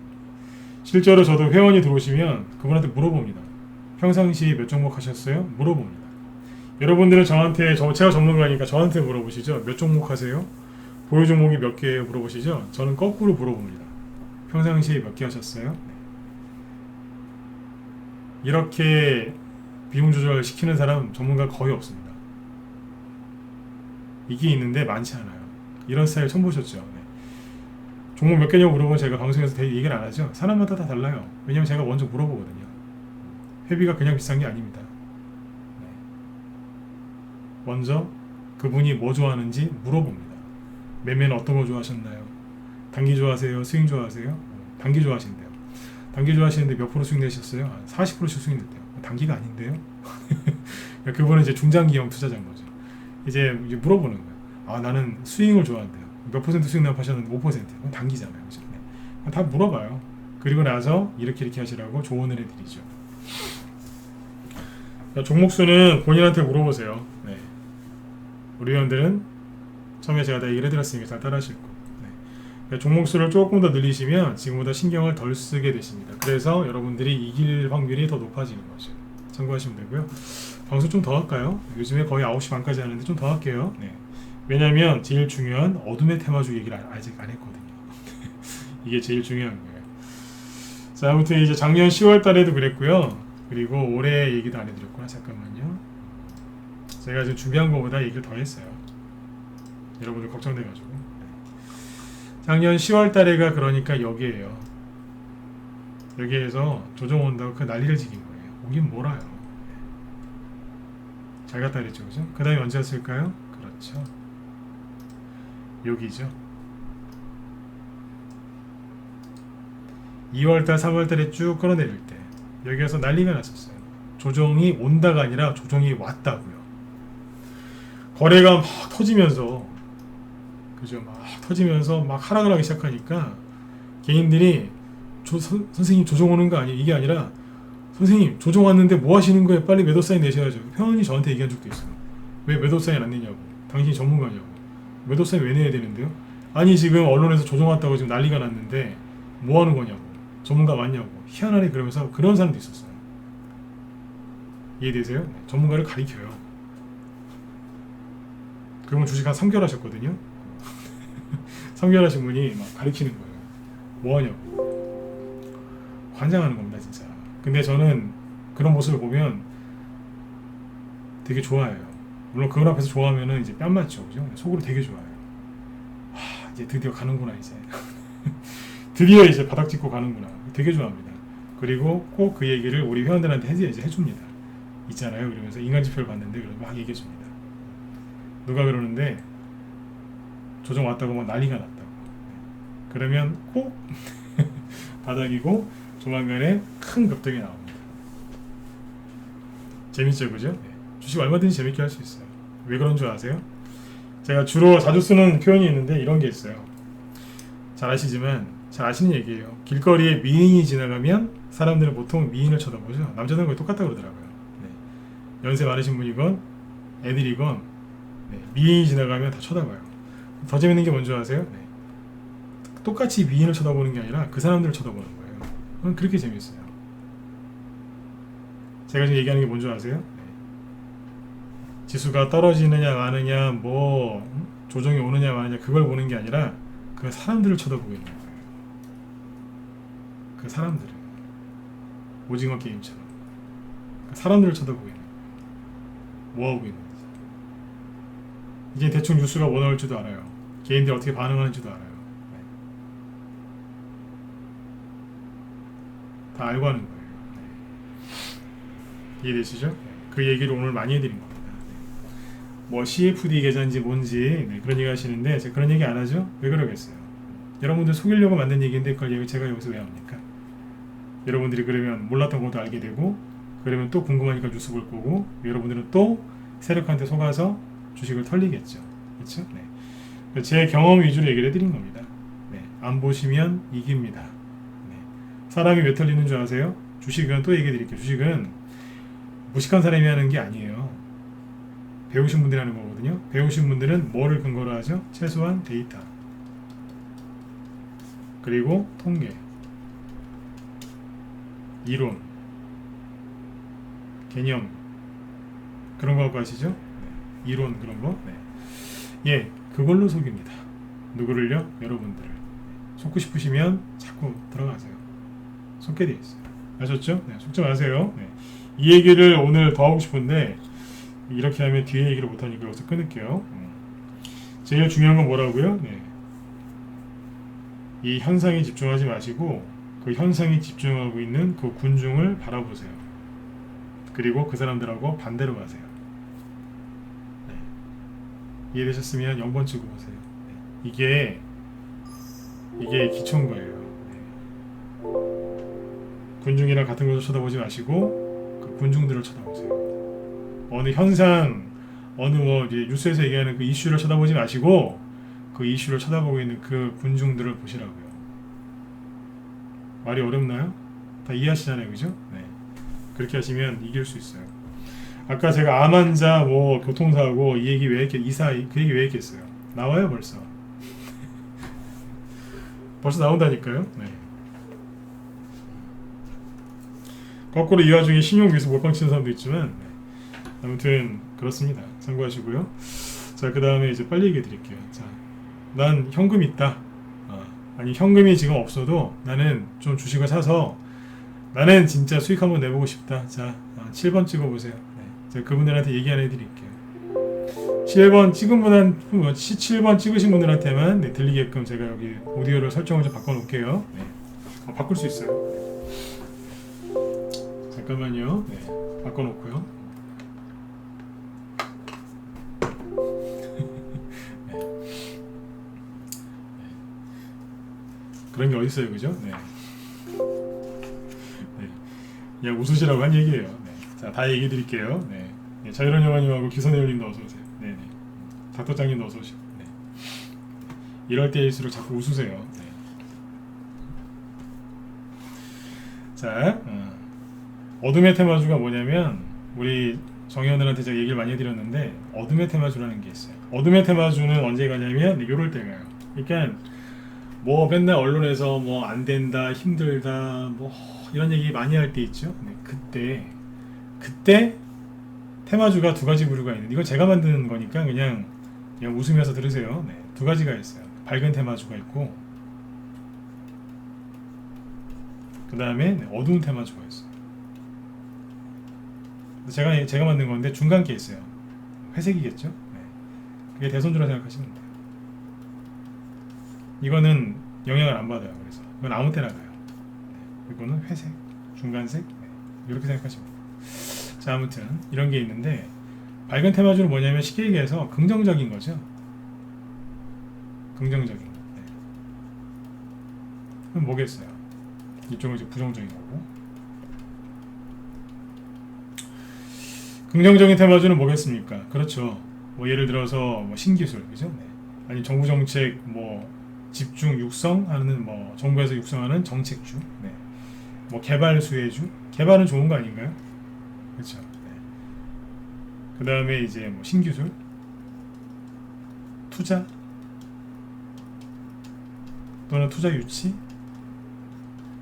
실제로 저도 회원이 들어오시면 그분한테 물어봅니다. 평상시 몇 종목 하셨어요? 물어봅니다. 여러분들은 저한테, 제가 전문가니까 저한테 물어보시죠. 몇 종목 하세요? 보유 종목이 몇 개예요? 물어보시죠. 저는 거꾸로 물어봅니다. 평상시에 몇 개 하셨어요? 네. 이렇게 비용 조절 시키는 사람 전문가 거의 없습니다. 이게 있는데 많지 않아요. 이런 스타일 처음 보셨죠? 네. 종목 몇 개냐고 물어보면 제가 방송에서 얘기를 안 하죠. 사람마다 다 달라요. 왜냐면 제가 먼저 물어보거든요. 회비가 그냥 비싼 게 아닙니다. 네. 먼저 그분이 뭐 좋아하는지 물어봅니다. 매매는 어떤 거 좋아하셨나요? 단기 좋아하세요? 스윙 좋아하세요? 단기 좋아하신대요. 단기 좋아하시는데 몇 프로 수익 내셨어요? 40%씩 수익 냈대요. 단기가 아닌데요? 그분은 이제 중장기형 투자자인 거죠. 이제 물어보는 거예요. 아, 나는 스윙을 좋아한대요. 몇 퍼센트 수익 나셨는데 5%. 그건 단기잖아요. 그죠? 네. 다 물어봐요. 그리고 나서 이렇게 하시라고 조언을 해드리죠. 종목수는 본인한테 물어보세요. 네. 우리 회원들은 처음에 제가 다 얘기를 해드렸으니까 잘 따라하실 거고. 네. 종목수를 조금 더 늘리시면 지금보다 신경을 덜 쓰게 되십니다. 그래서 여러분들이 이길 확률이 더 높아지는 거죠. 참고하시면 되고요. 방송 좀 더 할까요? 요즘에 거의 9시 반까지 하는데 좀 더 할게요. 네. 왜냐면 제일 중요한 어둠의 테마주 얘기를 아직 안 했거든요. 이게 제일 중요한 거예요. 자, 아무튼 이제 작년 10월 달에도 그랬고요. 그리고 올해 얘기도 안 해드렸구나. 잠깐만요. 제가 지금 준비한 것보다 얘기를 더 했어요. 여러분들 걱정돼가지고. 작년 10월 달에가 그러니까 여기에요. 여기에서 조정 온다고 그 난리를 지긴 거예요. 오긴 몰아요. 잘 갔다 그랬죠, 그죠? 그 다음에 언제였을까요? 그렇죠. 여기죠. 2월달, 3월달에 쭉 끌어내릴 때 여기에서 난리가 났었어요. 조정이 온다가 아니라 조정이 왔다고요. 거래가 막 터지면서, 그죠? 막 터지면서 막 하락을 하기 시작하니까 개인들이 선생님 조정 오는 거 아니에요? 이게 아니라 선생님 조정 왔는데 뭐 하시는 거예요? 빨리 매도 사인 내셔야죠. 회원이 저한테 얘기한 적도 있어요. 왜 매도 사인 안 내냐고. 당신이 전문가냐고. 매도 사인 왜 내야 되는데요? 아니 지금 언론에서 조정 왔다고 지금 난리가 났는데 뭐 하는 거냐고. 전문가 맞냐고. 희한하네. 그러면서 그런 사람도 있었어요. 이해되세요? 네, 전문가를 가리켜요. 그러면 주식 한 3개월 하셨거든요. 3개월 하신 분이 막 가리키는 거예요. 뭐 하냐고. 관장하는 겁니다 진짜. 근데 저는 그런 모습을 보면 되게 좋아해요. 물론 그걸 앞에서 좋아하면은 이제 뺨 맞죠, 그죠? 속으로 되게 좋아해요. 하, 이제 드디어 가는구나 이제. 드디어 이제 바닥 짚고 가는구나. 되게 좋아합니다. 그리고 꼭 그 얘기를 우리 회원들한테 이제 해줍니다. 있잖아요. 그러면서 인간지표를 봤는데 막 얘기해줍니다. 누가 그러는데 조정 왔다고 막 난리가 났다고. 그러면 꼭 바닥이고 조만간에 큰 급등이 나옵니다. 재밌죠, 그죠? 네. 주식 얼마든지 재밌게 할 수 있어요. 왜 그런 줄 아세요? 제가 주로 자주 쓰는 표현이 있는데 이런 게 있어요. 잘 아시지만 잘 아시는 얘기예요. 길거리에 미인이 지나가면 사람들은 보통 미인을 쳐다보죠. 남자들은 거의 똑같다고 그러더라고요. 네. 연세 많으신 분이건 애들이건 네, 미인이 지나가면 다 쳐다봐요. 더 재밌는 게 뭔지 아세요? 네. 똑같이 미인을 쳐다보는 게 아니라 그 사람들을 쳐다보는 거예요. 그건 그렇게 재밌어요. 제가 지금 얘기하는 게 뭔지 아세요? 네. 지수가 떨어지느냐 마느냐 뭐 조정이 오느냐 마느냐 그걸 보는 게 아니라 그 사람들을 쳐다보고 있는 거예요. 그 사람들을 오징어 게임처럼 그 사람들을 쳐다보고 있는 거예요. 뭐하고 있는지 이제 대충 뉴스가 뭐 나올지도 알아요. 개인들이 어떻게 반응하는지도 알아요. 네. 다 알고 하는 거예요. 네. 이해되시죠? 네. 그 얘기를 오늘 많이 해드린 겁니다. 네. 뭐 CFD 계좌인지 뭔지 네, 그런 얘기 하시는데 제가 그런 얘기 안 하죠? 왜 그러겠어요? 여러분들 속이려고 만든 얘기인데 그걸 제가 여기서 왜 합니까? 여러분들이 그러면 몰랐던 것도 알게 되고 그러면 또 궁금하니까 뉴스 볼 거고 여러분들은 또 세력한테 속아서 주식을 털리겠죠. 그렇죠? 네. 제 경험 위주로 얘기를 해드린 겁니다. 네. 안 보시면 이깁니다. 네. 사람이 왜 털리는 줄 아세요? 주식은 또 얘기해 드릴게요. 주식은 무식한 사람이 하는 게 아니에요. 배우신 분들이 하는 거거든요. 배우신 분들은 뭐를 근거로 하죠? 최소한 데이터 그리고 통계 이론 개념 그런 거 갖고 하시죠? 네. 이론 그런 거 네. 예, 그걸로 속입니다. 누구를요? 여러분들을. 속고 싶으시면 자꾸 들어가세요. 속게 돼 있어요. 아셨죠? 네, 속지 마세요. 네. 이 얘기를 오늘 더 하고 싶은데 이렇게 하면 뒤에 얘기를 못하니까 여기서 끊을게요. 제일 중요한 건 뭐라고요? 네. 이 현상에 집중하지 마시고 그 현상에 집중하고 있는 그 군중을 바라보세요. 그리고 그 사람들하고 반대로 가세요. 네. 이해되셨으면 0번 찍어보세요. 네. 이게 기초인 거예요. 네. 군중이랑 같은 곳을 쳐다보지 마시고 그 군중들을 쳐다보세요. 어느 현상, 어느 뭐 이제 뉴스에서 얘기하는 그 이슈를 쳐다보지 마시고 그 이슈를 쳐다보고 있는 그 군중들을 보시라고요. 말이 어렵나요? 다 이해하시잖아요, 그죠? 네. 그렇게 하시면 이길 수 있어요. 아까 제가 암 환자, 뭐 교통사고 이 얘기 왜 했겠, 그 얘기 왜 했겠어요? 나와요 벌써. 벌써 나온다니까요. 네. 거꾸로 이 와중에 신용 미수 몰빵 치는 사람도 있지만 네. 아무튼 그렇습니다. 참고하시고요. 자, 그 다음에 이제 빨리 얘기해 드릴게요. 자, 난 현금 있다. 아니 현금이 지금 없어도 나는 좀 주식을 사서 나는 진짜 수익 한번 내보고 싶다. 자, 7번 찍어보세요. 네. 제가 그분들한테 얘기 하나 해드릴게요. 7번 찍은 분한 7번 찍으신 분들한테만 네, 들리게끔 제가 여기 오디오를 설정을 좀 바꿔놓을게요. 네. 바꿀 수 있어요. 네. 잠깐만요. 네. 바꿔놓고요. 그런 게 어딨어요, 그죠? 네. 네. 그냥 웃으시라고 한 얘기예요. 네. 자, 다 얘기해 드릴게요. 네. 네, 자유로운 영화님하고 기선혜율님도 어서오세요. 네네. 닥터짱님도 어서오시고. 네. 이럴 때일수록 자꾸 웃으세요. 네. 자, 어둠의 테마주가 뭐냐면, 우리 정의원들한테 제가 얘기를 많이 해드렸는데, 어둠의 테마주라는 게 있어요. 어둠의 테마주는 언제 가냐면, 요럴 때 가요. 그러니까, 뭐 맨날 언론에서 뭐 안 된다, 힘들다, 뭐 이런 얘기 많이 할 때 있죠. 네, 그때 테마주가 두 가지 부류가 있는데 이건 제가 만드는 거니까 그냥 웃으면서 들으세요. 네, 두 가지가 있어요. 밝은 테마주가 있고 그 다음에 네, 어두운 테마주가 있어요. 제가 만든 건데 중간 게 있어요. 회색이겠죠. 네, 그게 대선주라 생각하시면 돼요. 이거는 영향을 안 받아요. 그래서 이건 아무 때나 가요. 네. 이거는 회색, 중간색 네. 이렇게 생각하시면 돼요. 자, 아무튼 이런 게 있는데 밝은 테마주는 뭐냐면 쉽게 얘기해서 긍정적인 거죠. 긍정적인 거. 네. 그럼 뭐겠어요? 이쪽은 이제 부정적인 거고. 긍정적인 테마주는 뭐겠습니까? 그렇죠. 뭐 예를 들어서 뭐 신기술, 그죠? 네. 아니 정부 정책 뭐 집중 육성하는 뭐 정부에서 육성하는 정책주, 네. 뭐 개발 수혜주, 개발은 좋은 거 아닌가요? 그렇죠. 네. 그 다음에 이제 뭐 신기술, 투자 또는 투자 유치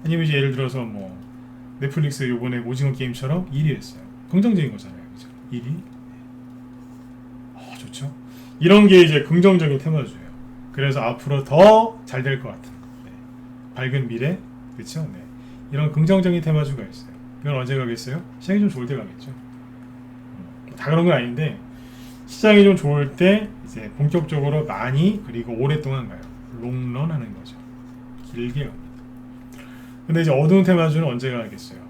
아니면 이제 예를 들어서 뭐 넷플릭스 요번에 오징어 게임처럼 1위 했어요. 긍정적인 거잖아요. 그죠? 1위. 좋죠. 이런 게 이제 긍정적인 테마주예요. 그래서 앞으로 더 잘 될 것 같은 네. 밝은 미래 그렇죠? 네. 이런 긍정적인 테마주가 있어요. 이건 언제 가겠어요? 시장이 좀 좋을 때 가겠죠. 다 그런 건 아닌데 시장이 좀 좋을 때 이제 본격적으로 많이 그리고 오랫동안 가요. 롱런 하는 거죠. 길게 갑니다. 근데 이제 어두운 테마주는 언제 가겠어요?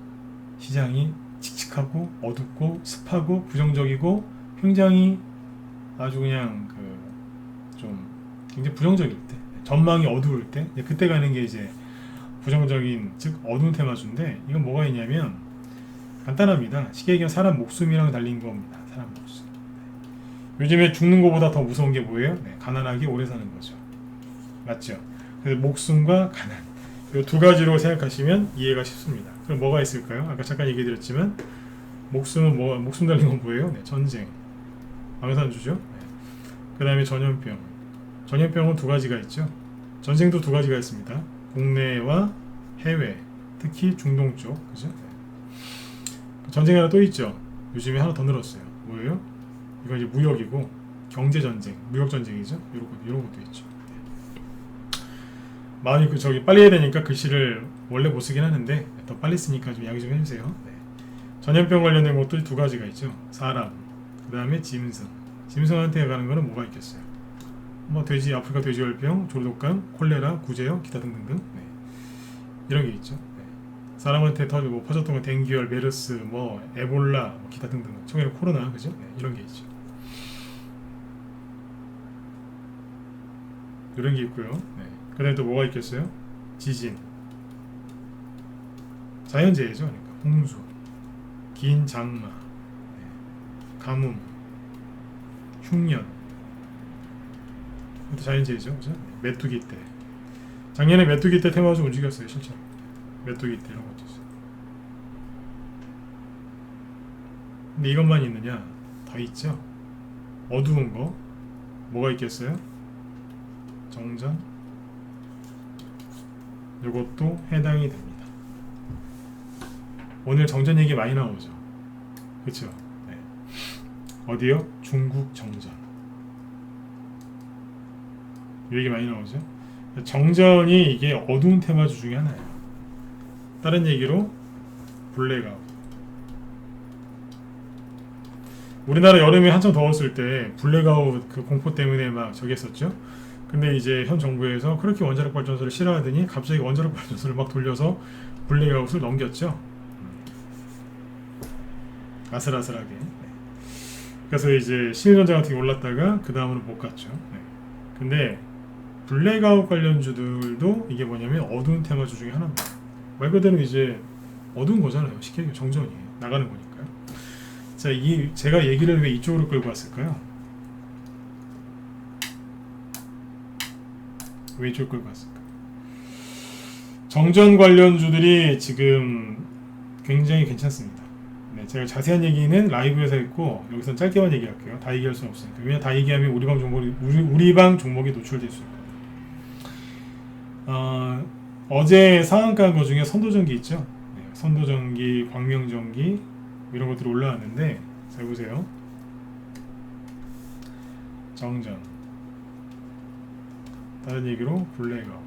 시장이 칙칙하고 어둡고 습하고 부정적이고 굉장히 아주 그냥 그 좀 굉장히 부정적일 때 전망이 어두울 때 그때 가는 게 이제 부정적인 즉 어두운 테마주인데 이건 뭐가 있냐면 간단합니다. 쉽게 얘기하면 사람 목숨이랑 달린 겁니다. 사람 목숨. 요즘에 죽는 것보다 더 무서운 게 뭐예요? 네, 가난하게 오래 사는 거죠. 맞죠? 그래서 목숨과 가난 이 두 가지로 생각하시면 이해가 쉽습니다. 그럼 뭐가 있을까요? 아까 잠깐 얘기 드렸지만 목숨은 뭐 목숨 달린 건 뭐예요? 네, 전쟁, 방산주죠. 네. 그 다음에 전염병. 전염병은 두 가지가 있죠. 전쟁도 두 가지가 있습니다. 국내와 해외, 특히 중동 쪽, 그죠? 네. 전쟁이 하나 또 있죠. 요즘에 하나 더 늘었어요. 뭐예요? 이건 이제 무역이고 경제 전쟁, 무역 전쟁이죠. 이런 것도 있죠. 많이 저기 빨리 해야 되니까 글씨를 원래 못 쓰긴 하는데 더 빨리 쓰니까 좀 양해 좀 해주세요. 네. 전염병 관련된 것도 두 가지가 있죠. 사람, 그 다음에 짐승. 짐승한테 가는 거는 뭐가 있겠어요? 뭐 돼지, 아프리카 돼지열병, 조류독감, 콜레라, 구제염, 기타 등등등. 네. 이런 게 있죠. 네. 사람한테 뭐 퍼졌던 건 댕기열, 메르스, 뭐 에볼라, 뭐 기타 등등. 최근에 코로나, 그죠? 네. 이런 게 있죠. 이런 게 있고요. 네. 그 다음에 또 뭐가 있겠어요? 지진, 자연재해죠. 그러니까 홍수, 긴 장마, 가뭄, 흉년, 이것도 자연재해죠. 그죠? 메뚜기 때. 작년에 메뚜기 때 테마주 움직였어요. 실제로. 메뚜기 때 이런 것도 있어요. 근데 이것만 있느냐? 더 있죠. 어두운 거 뭐가 있겠어요? 정전. 이것도 해당이 됩니다. 오늘 정전 얘기 많이 나오죠. 그렇죠? 네. 어디요? 중국 정전. 이 얘기 많이 나오죠. 정전이 이게 어두운 테마주 중에 하나예요. 다른 얘기로 블랙아웃. 우리나라 여름에 한참 더웠을 때 블랙아웃 그 공포 때문에 막 저기 했었죠. 근데 이제 현 정부에서 그렇게 원자력 발전소를 싫어하더니 갑자기 원자력 발전소를 막 돌려서 블랙아웃을 넘겼죠. 아슬아슬하게. 그래서 이제 신일전자 같은 게 올랐다가 그 다음으로 못 갔죠. 근데 블랙아웃 관련주들도 이게 뭐냐면 어두운 테마주 중에 하나입니다. 말 그대로 이제 어두운 거잖아요. 쉽게 얘기하면 정전이에요. 나가는 거니까요. 자, 제가 얘기를 왜 이쪽으로 끌고 왔을까요? 왜 이쪽으로 끌고 왔을까? 정전 관련주들이 지금 굉장히 괜찮습니다. 네, 제가 자세한 얘기는 라이브에서 했고 여기서 짧게만 얘기할게요. 다 얘기할 수는 없으니까. 왜냐면 다 얘기하면 우리 방 종목이 노출될 수 있거든요. 어제 상한가 거 중에 선도전기 있죠? 네, 선도전기, 광명전기 이런 것들이 올라왔는데 잘 보세요. 정전. 다른 얘기로 블랙아웃.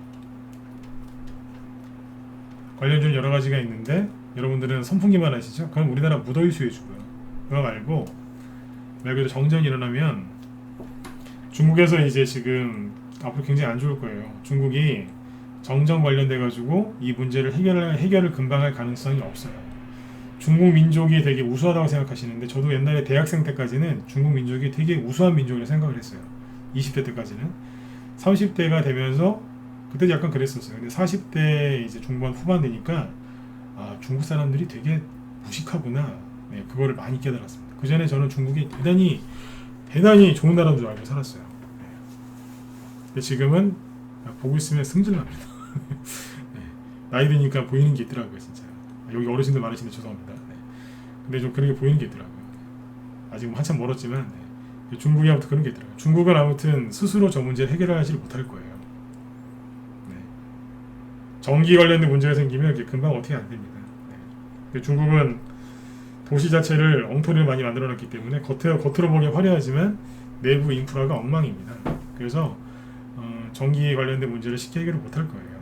관련주는 여러 가지가 있는데 여러분들은 선풍기만 하시죠? 그럼 우리나라 무더위 수혜주고요. 그거 말고 말 그대로 정전이 일어나면 중국에서 이제 지금 앞으로 굉장히 안 좋을 거예요. 중국이 정전 관련돼 가지고 이 문제를 해결을 금방 할 가능성이 없어요. 중국 민족이 되게 우수하다고 생각하시는데 저도 옛날에 대학생 때까지는 중국 민족이 되게 우수한 민족이라고 생각을 했어요. 20대 때까지는. 30대가 되면서 그때도 약간 그랬었어요. 근데 40대 이제 중반 후반 되니까 중국 사람들이 되게 무식하구나. 네, 그거를 많이 깨달았습니다. 그 전에 저는 중국이 대단히 좋은 나라인 줄 알고 살았어요. 네. 근데 지금은 보고 있으면 승질납니다. 네. 나이 드니까 보이는 게 있더라고요, 진짜. 여기 어르신들 많으신데 죄송합니다. 네. 근데 좀 그런 게 보이는 게 있더라고요. 아직 한참 멀었지만 중국이 아무튼 그런 게 있더라고요. 중국은 아무튼 스스로 저 문제를 해결하지 못할 거예요. 네. 전기 관련된 문제가 생기면 이게 금방 어떻게 안 됩니다. 네. 중국은 도시 자체를 엉터리를 많이 만들어놨기 때문에 겉으로 보기 화려하지만 내부 인프라가 엉망입니다. 그래서 전기 관련된 문제를 쉽게 해결을 못할 거예요.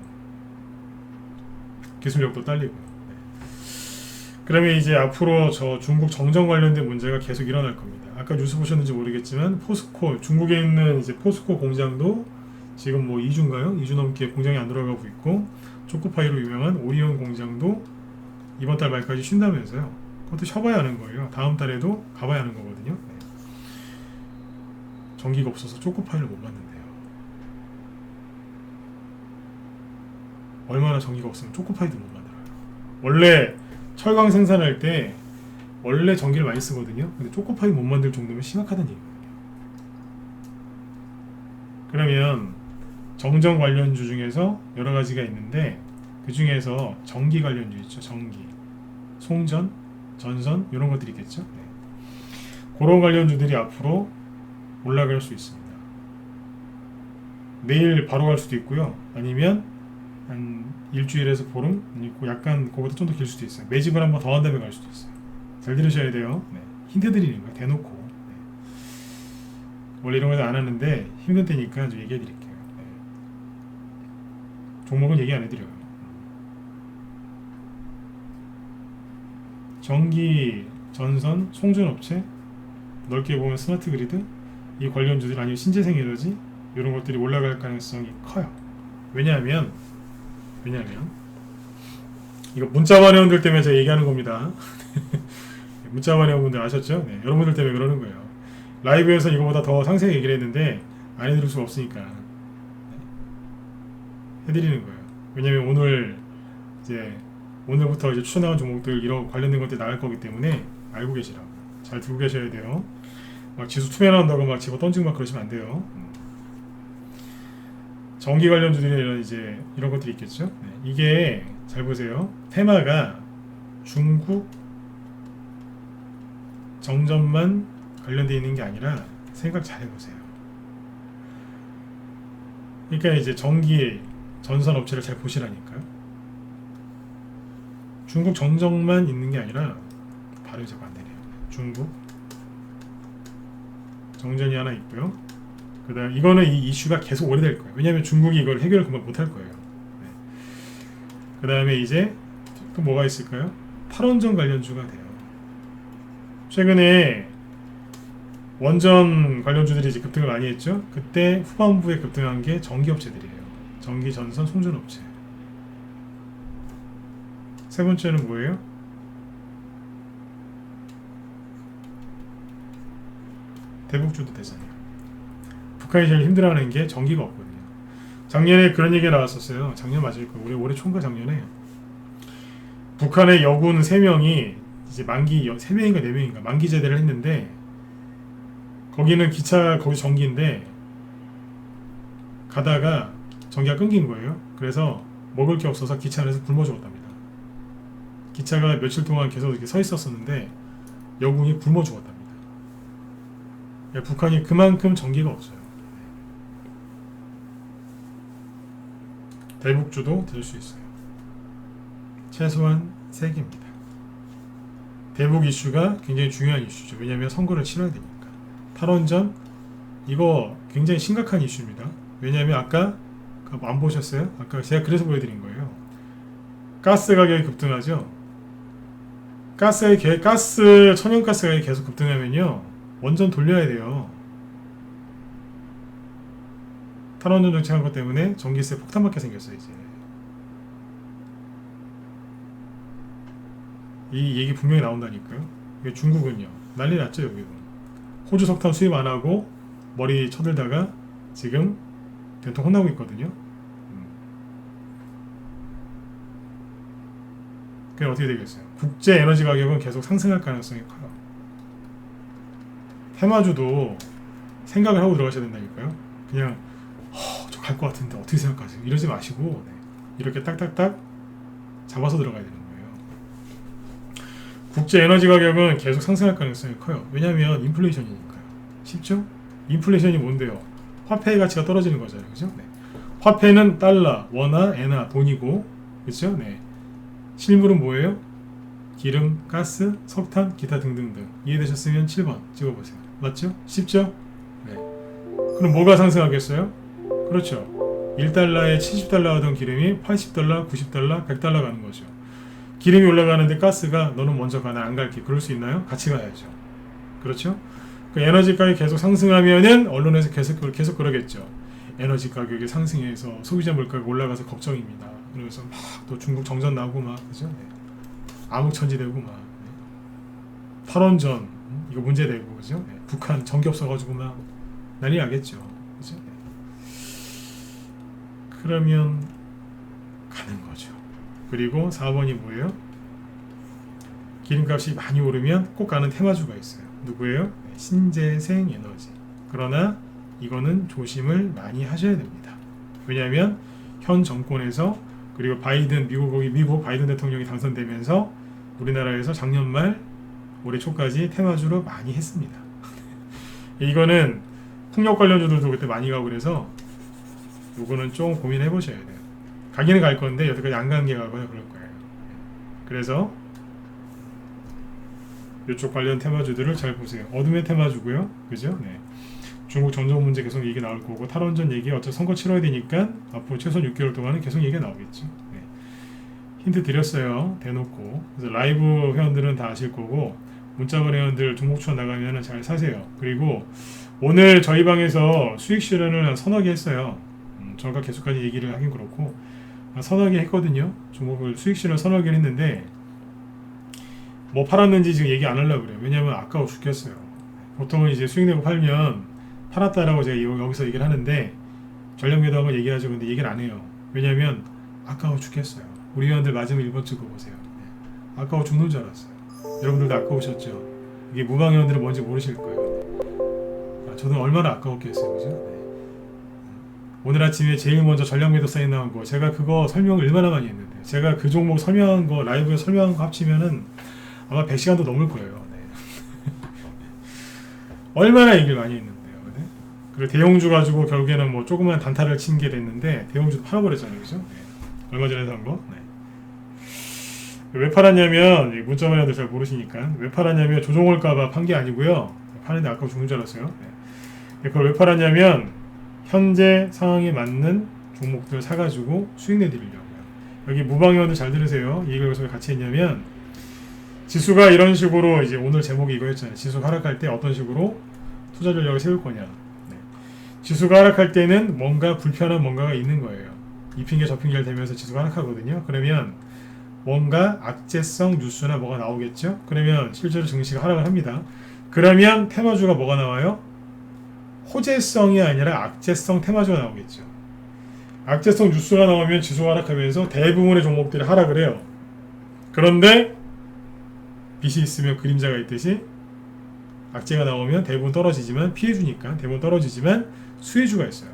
기술력도 딸리고. 네. 그러면 이제 앞으로 저 중국 정정 관련된 문제가 계속 일어날 겁니다. 아까 뉴스 보셨는지 모르겠지만 포스코, 중국에 있는 이제 포스코 공장도 지금 뭐 2주인가요? 2주 넘게 공장이 안 돌아가고 있고, 초코파이로 유명한 오리온 공장도 이번 달 말까지 쉰다면서요. 그것도 쉬어봐야 하는 거예요. 다음 달에도 가봐야 하는 거거든요. 네. 전기가 없어서 초코파이를 못 만든대요. 얼마나 전기가 없으면 초코파이도 못 만들어요. 원래 철강 생산할 때 원래 전기를 많이 쓰거든요. 근데 초코파이 못 만들 정도면 심각하다는 얘기거든요. 그러면 정전 관련주 중에서 여러 가지가 있는데 그 중에서 전기 관련주 있죠. 전기, 송전, 전선 이런 것들이 있겠죠. 네. 그런 관련주들이 앞으로 올라갈 수 있습니다. 내일 바로 갈 수도 있고요. 아니면 한 일주일에서 보름, 약간 그거보다 좀 더 길 수도 있어요. 매집을 한번 더 한 다음에 갈 수도 있어요. 잘 들으셔야 돼요. 네. 힌트 드리는 거예요. 대놓고. 네. 원래 이런 거 안 하는데 힘든 때니까 좀 얘기해 드릴게요. 네. 종목은 얘기 안 해드려요. 전기, 전선, 송전업체, 넓게 보면 스마트 그리드, 이 관련주들 아니면 신재생 에너지 이런 것들이 올라갈 가능성이 커요. 왜냐하면 이거 문자반 회원들 때문에 제가 얘기하는 겁니다. 문자반 회원분들 아셨죠? 네, 여러분들 때문에 그러는 거예요. 라이브에서 이거보다 더 상세히 얘기를 했는데 안 해드릴 수가 없으니까 해드리는 거예요. 왜냐면 오늘부터 이제 추천하는 종목들 이런 관련된 것들이 나갈 거기 때문에 알고 계시라고. 잘 들고 계셔야 돼요. 막 지수 투매한다고 막 집어 던지고 막 그러시면 안 돼요. 전기 관련주들이 이제 이런 것들이 있겠죠. 네, 이게 잘 보세요. 테마가 중국 정전만 관련되어 있는 게 아니라 생각 잘 해보세요. 그러니까 이제 전기 전선 업체를 잘 보시라니까요. 중국 정정만 있는 게 아니라 바로 이제 반대네요. 중국 정전이 하나 있고요. 그다음 이거는 이 이슈가 계속 오래될 거예요. 왜냐하면 중국이 이걸 해결을 금방 못할 거예요. 네. 그다음에 이제 또 뭐가 있을까요? 탈원전 관련주가 돼요. 최근에 원전 관련주들이 이제 급등을 많이 했죠. 그때 후반부에 급등한 게 전기업체들이에요. 전기, 전선, 송전업체. 세 번째는 뭐예요? 대북주도 되잖아요. 북한이 제일 힘들어하는 게 전기가 없거든요. 작년에 그런 얘기가 나왔었어요. 작년 맞을 거예요. 올해 초인가 작년에 북한의 여군 3명이 이제 만기 3명인가 4명인가 만기 제대를 했는데 거기는 기차 거기 전기인데 가다가 전기가 끊긴 거예요. 그래서 먹을 게 없어서 기차 안에서 굶어 죽었답니다. 기차가 며칠 동안 계속 이렇게 서 있었었는데 여군이 굶어 죽었답니다. 북한이 그만큼 전기가 없어요. 대북주도 될 수 있어요. 최소한 3개입니다. 대북 이슈가 굉장히 중요한 이슈죠. 왜냐하면 선거를 치러야 되니까. 탈원전 이거 굉장히 심각한 이슈입니다. 왜냐하면 아까 안 보셨어요? 아까 제가 그래서 보여드린 거예요. 가스 가격이 급등하죠. 천연가스 가격이 계속 급등하면요 원전 돌려야 돼요. 탈원전 정책한 것 때문에 전기세 폭탄받게 생겼어요. 이제 이 얘기 분명히 나온다니까요. 중국은요 난리 났죠. 여기도 호주 석탄 수입 안 하고 머리 쳐들다가 지금 된통 혼나고 있거든요. 그게 어떻게 되겠어요? 국제 에너지 가격은 계속 상승할 가능성이 커요. 테마주도 생각을 하고 들어가셔야 된다니까요. 그냥 저 갈 것 같은데 어떻게 생각하세요? 이러지 마시고 이렇게 딱딱딱 잡아서 들어가야 되는 거예요. 국제 에너지 가격은 계속 상승할 가능성이 커요. 왜냐하면 인플레이션이니까요. 쉽죠? 인플레이션이 뭔데요? 화폐의 가치가 떨어지는 거잖아요. 그죠? 네. 화폐는 달러, 원화, 엔화, 돈이고, 그죠? 네. 실물은 뭐예요? 기름, 가스, 석탄, 기타 등등등. 이해되셨으면 7번 찍어보세요. 맞죠? 쉽죠? 네. 그럼 뭐가 상승하겠어요? 그렇죠. 1달러에 70달러 하던 기름이 80달러, 90달러, 100달러 가는 거죠. 기름이 올라가는데 가스가 너는 먼저 가, 나 안 갈게. 그럴 수 있나요? 같이 가야죠. 그렇죠? 그 에너지 가격이 계속 상승하면은 언론에서 계속 그러겠죠. 에너지 가격이 상승해서 소비자 물가가 올라가서 걱정입니다. 그래서 막 또 중국 정전 나고 막 그죠? 네. 암흑천지되고 막 네. 탈원전 이거 문제되고 그죠? 네. 북한 전기 없어가지고 막 난리 나겠죠. 그죠? 네. 그러면 가는 거죠. 그리고 4번이 뭐예요? 기름값이 많이 오르면 꼭 가는 테마주가 있어요. 누구예요? 네. 신재생 에너지. 그러나 이거는 조심을 많이 하셔야 됩니다. 왜냐하면 현 정권에서 그리고 미국 바이든 대통령이 당선되면서 우리나라에서 작년 말 올해 초까지 테마주로 많이 했습니다. 이거는 풍력 관련주들도 그때 많이 가고 그래서 요거는 좀 고민해 보셔야 돼요. 가기는 갈 건데 여태까지 안 가는 게 가거나 그럴 거예요. 그래서 이쪽 관련 테마주들을 잘 보세요. 어둠의 테마주고요. 그죠? 네. 중국 전쟁 문제 계속 얘기 나올 거고 탈원전 얘기 어차피 선거 치러야 되니까 앞으로 최소한 6개월 동안은 계속 얘기가 나오겠죠. 네. 힌트 드렸어요. 대놓고. 그래서 라이브 회원들은 다 아실 거고 문자번 회원들 종목 추천 나가면 잘 사세요. 그리고 오늘 저희 방에서 수익 실현을 한 서너 개 했어요. 저가 계속까지 얘기를 하긴 그렇고 한 서너 개 했거든요. 종목을 수익 실현 서너 개를 했는데 뭐 팔았는지 지금 얘기 안 하려고 그래요. 왜냐면 아까워 죽겠어요. 보통은 이제 수익 내고 팔면 팔았다라고 제가 여기서 얘기를 하는데 전략매도 한번 얘기하죠. 근데 얘기를 안 해요. 왜냐면 아까워 죽겠어요. 우리 회원들 맞으면 1번 찍어보세요. 네. 아까워 죽는 줄 알았어요. 여러분들도 아까우셨죠? 이게 무방 회원들은 뭔지 모르실 거예요. 저는 얼마나 아까웠겠어요. 그죠? 네. 오늘 아침에 제일 먼저 전략매도 사인 나온 거 제가 그거 설명을 얼마나 많이 했는데 제가 그 종목 설명한 거 라이브에 설명한 거 합치면은 아마 100시간도 넘을 거예요. 네. 얼마나 얘기를 많이 했는데요. 네. 그리고 대형주 가지고 결국에는 뭐 조그만 단타를 친 게 됐는데 대형주도 팔아버렸잖아요. 그죠? 네. 얼마 전에 산 거. 네. 왜 팔았냐면 문자만 해도 잘 모르시니까 왜 팔았냐면 조종할까봐 판 게 아니고요. 파는데 아까 죽는 줄 알았어요. 네. 그걸 왜 팔았냐면 현재 상황에 맞는 종목들 사가지고 수익 내드리려고요. 여기 무방위원들 잘 들으세요. 이 얘기를 왜 같이 했냐면 지수가 이런 식으로 이제 오늘 제목이 이거였잖아요. 지수가 하락할 때 어떤 식으로 투자 전략을 세울 거냐. 네. 지수가 하락할 때는 뭔가 불편한 뭔가가 있는 거예요. 이 핑계 저 핑계를 대면서 지수가 하락하거든요. 그러면 뭔가 악재성 뉴스나 뭐가 나오겠죠. 그러면 실제로 증시가 하락을 합니다. 그러면 테마주가 뭐가 나와요? 호재성이 아니라 악재성 테마주가 나오겠죠. 악재성 뉴스가 나오면 지수가 하락하면서 대부분의 종목들이 하락을 해요. 그런데 빛이 있으면 그림자가 있듯이 악재가 나오면 대부분 떨어지지만 피해주니까 대부분 떨어지지만 수혜주가 있어요.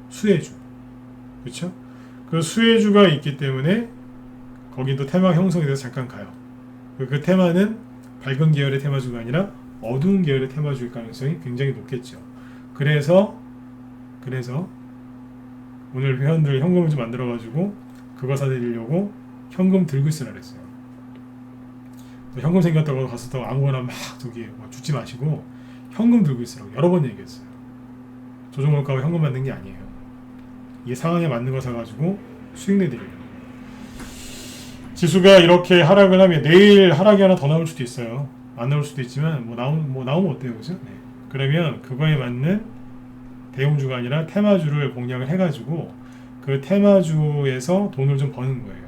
수혜주. 그렇죠? 그 수혜주가 있기 때문에 거긴 또 테마 형성이 돼서 잠깐 가요. 그 테마는 밝은 계열의 테마주가 아니라 어두운 계열의 테마주일 가능성이 굉장히 높겠죠. 그래서 오늘 회원들 현금을 좀 만들어가지고 그거 사드리려고 현금 들고 있으라 그랬어요. 현금 생겼다고 가서 또 아무거나 막 저기 주지 마시고 현금 들고 있으라고 여러 번 얘기했어요. 조정올까봐 현금 만든 게 아니에요. 이게 상황에 맞는 거 사가지고 수익 내드리려고. 지수가 이렇게 하락을 하면 내일 하락이 하나 더 나올 수도 있어요. 안 나올 수도 있지만 나오면 어때요, 그죠? 네. 그러면 그거에 맞는 대형주가 아니라 테마주를 공략을 해가지고 그 테마주에서 돈을 좀 버는 거예요.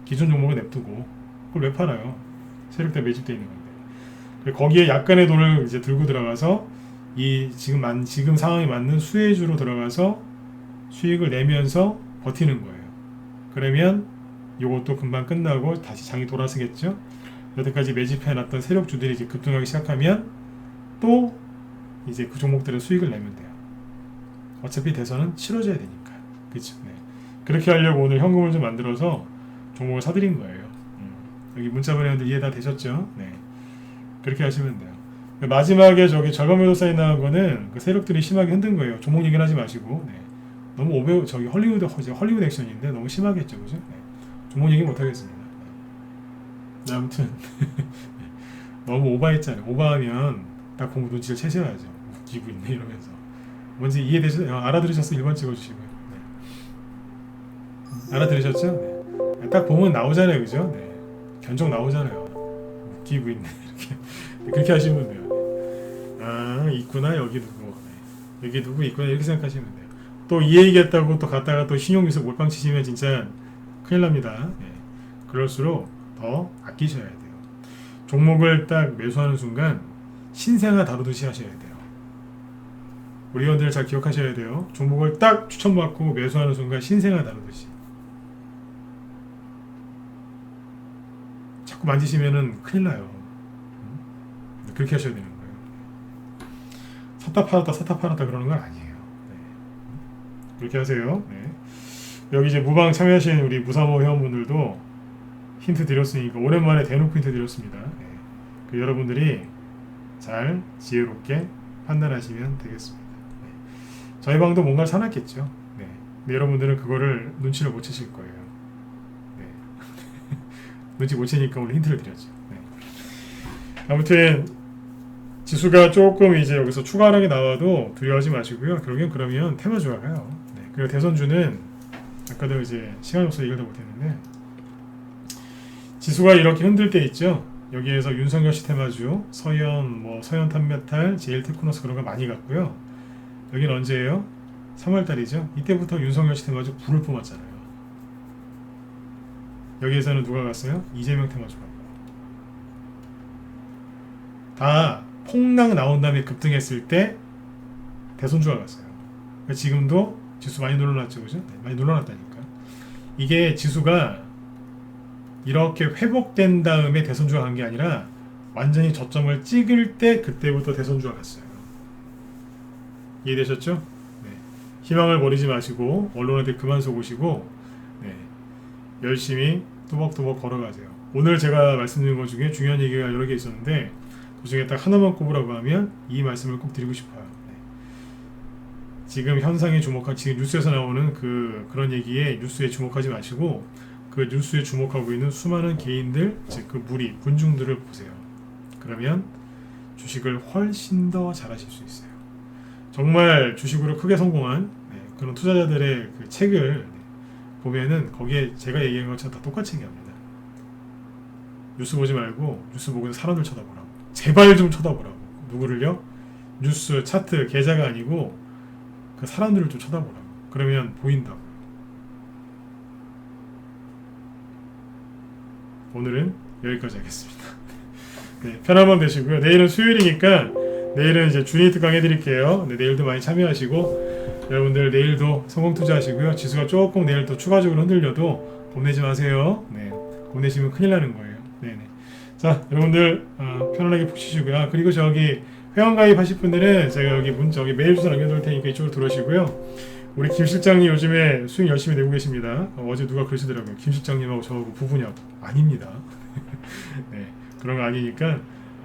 기존 종목을 냅두고 그걸 왜 팔아요? 세력대 매집돼 있는 건데. 거기에 약간의 돈을 이제 들고 들어가서 이 지금 상황에 맞는 수혜주로 들어가서 수익을 내면서 버티는 거예요. 그러면 이것도 금방 끝나고 다시 장이 돌아서겠죠. 여태까지 매집해놨던 세력주들이 이제 급등하기 시작하면 또 이제 그 종목들은 수익을 내면 돼요. 어차피 대선은 치러져야 되니까. 그렇죠. 네. 그렇게 하려고 오늘 현금을 좀 만들어서 종목을 사드린 거예요. 여기 문자 보내는데 이해 다 되셨죠? 네. 그렇게 하시면 돼요. 마지막에 저기 절반 매도 사인 나온 거는 그 세력들이 심하게 흔든 거예요. 종목 얘기는 하지 마시고. 네. 너무 저기 헐리우드 액션인데 너무 심하게 했죠, 그죠? 네. 종목 얘기 못 하겠습니다. 네. 아무튼 너무 오버했잖아요. 오버하면 딱 보고 눈치를 채셔야죠. 웃기고 있네 이러면서. 뭔지 알아들으셨어요? 1번 찍어주시고요. 네. 알아들으셨죠? 네. 딱 보면 나오잖아요, 그죠? 네. 견적 나오잖아요. 웃기고 있네 이렇게. 네. 그렇게 하시면 돼요. 아, 있구나 여기 누구. 네. 여기 누구 있구나 이렇게 생각하시면 돼요. 또 이 얘기했다고 또 갔다가 또 신용유수 몰빵 치시면 진짜 큰일 납니다. 네. 그럴수록 더 아끼셔야 돼요. 종목을 딱 매수하는 순간 신생아 다루듯이 하셔야 돼요. 우리 회원들 잘 기억하셔야 돼요. 종목을 딱 추천받고 매수하는 순간 신생아 다루듯이. 자꾸 만지시면은 큰일 나요. 그렇게 하셔야 되는 거예요. 샀다 팔았다 그러는 건 아니에요. 네. 그렇게 하세요. 네. 여기 이제 무방 참여하시는 우리 무사모 회원분들도 힌트 드렸으니까 오랜만에 대놓고 힌트 드렸습니다. 네. 그 여러분들이 잘 지혜롭게 판단하시면 되겠습니다. 네. 저희 방도 뭔가를 사놨겠죠. 네. 근데 여러분들은 그거를 눈치를 못 채실 거예요. 네. 눈치 못 채니까 오늘 힌트를 드렸죠. 네. 아무튼 지수가 조금 이제 여기서 추가 하락이 나와도 두려워하지 마시고요. 결국엔 그러면 테마주가 가요. 네. 그리고 대선주는 아까도 이제 시간이 없어서 얘기를 못했는데 지수가 이렇게 흔들 때 있죠. 여기에서 윤석열 씨 테마주, 서현 탄메탈, 제일테크노스 그런 거 많이 갔고요. 여기는 언제예요? 3월달이죠. 이때부터 윤석열 씨 테마주 불을 뿜었잖아요. 여기에서는 누가 갔어요? 이재명 테마주 갔고. 다 폭락 나온 다음에 급등했을 때 대선주가 갔어요. 지금도 지수 많이 눌러놨죠, 그죠? 네, 많이 눌러놨다니까. 이게 지수가 이렇게 회복된 다음에 대선주가 간 게 아니라 완전히 저점을 찍을 때 그때부터 대선주가 갔어요. 이해되셨죠? 네. 희망을 버리지 마시고 언론한테 그만 속으시고 네. 열심히 또박또박 걸어가세요. 오늘 제가 말씀드린 것 중에 중요한 얘기가 여러 개 있었는데 그 중에 딱 하나만 꼽으라고 하면 이 말씀을 꼭 드리고 싶어요. 네. 지금 현상에 지금 뉴스에서 나오는 그런 얘기에 뉴스에 주목하지 마시고 그 뉴스에 주목하고 있는 수많은 개인들, 즉 그 무리, 군중들을 보세요. 그러면 주식을 훨씬 더 잘하실 수 있어요. 정말 주식으로 크게 성공한 그런 투자자들의 그 책을 보면은 거기에 제가 얘기한 것처럼 다 똑같이 얘기합니다. 뉴스 보지 말고 뉴스 보고 사람들 쳐다보라고. 제발 좀 쳐다보라고. 누구를요? 뉴스, 차트, 계좌가 아니고 그 사람들을 좀 쳐다보라고. 그러면 보인다고. 오늘은 여기까지 하겠습니다. 네, 편한 밤 되시고요. 내일은 수요일이니까 내일은 이제 주니트 강의 드릴게요. 네, 내일도 많이 참여하시고 여러분들 내일도 성공 투자하시고요. 지수가 조금 내일 또 추가적으로 흔들려도 겁내지 마세요. 네, 겁내시면 큰일 나는 거예요. 네네. 자, 여러분들 편안하게 푹 쉬시고요. 그리고 저기 회원 가입하실 분들은 제가 여기 메일 주소 남겨둘 테니까 이쪽으로 들어오시고요. 우리 김 실장님 요즘에 수익 열심히 내고 계십니다. 어제 누가 그러시더라고요. 김 실장님하고 저하고 부부냐고. 아닙니다. 네, 그런 거 아니니까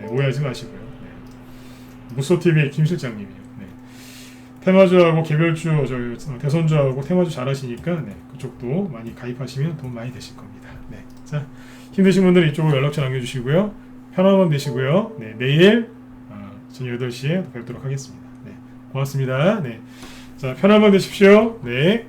오해하지 마시고요. 네. 무소TV의 김 실장님이요. 네. 테마주하고 개별주, 대선주하고 테마주 잘하시니까 네, 그쪽도 많이 가입하시면 돈 많이 되실 겁니다. 네. 자, 힘드신 분들 이쪽으로 연락처 남겨주시고요. 편한 밤 되시고요. 네, 내일 저녁 8시에 뵙도록 하겠습니다. 네, 고맙습니다. 네. 자, 편한 밤 되십시오. 네.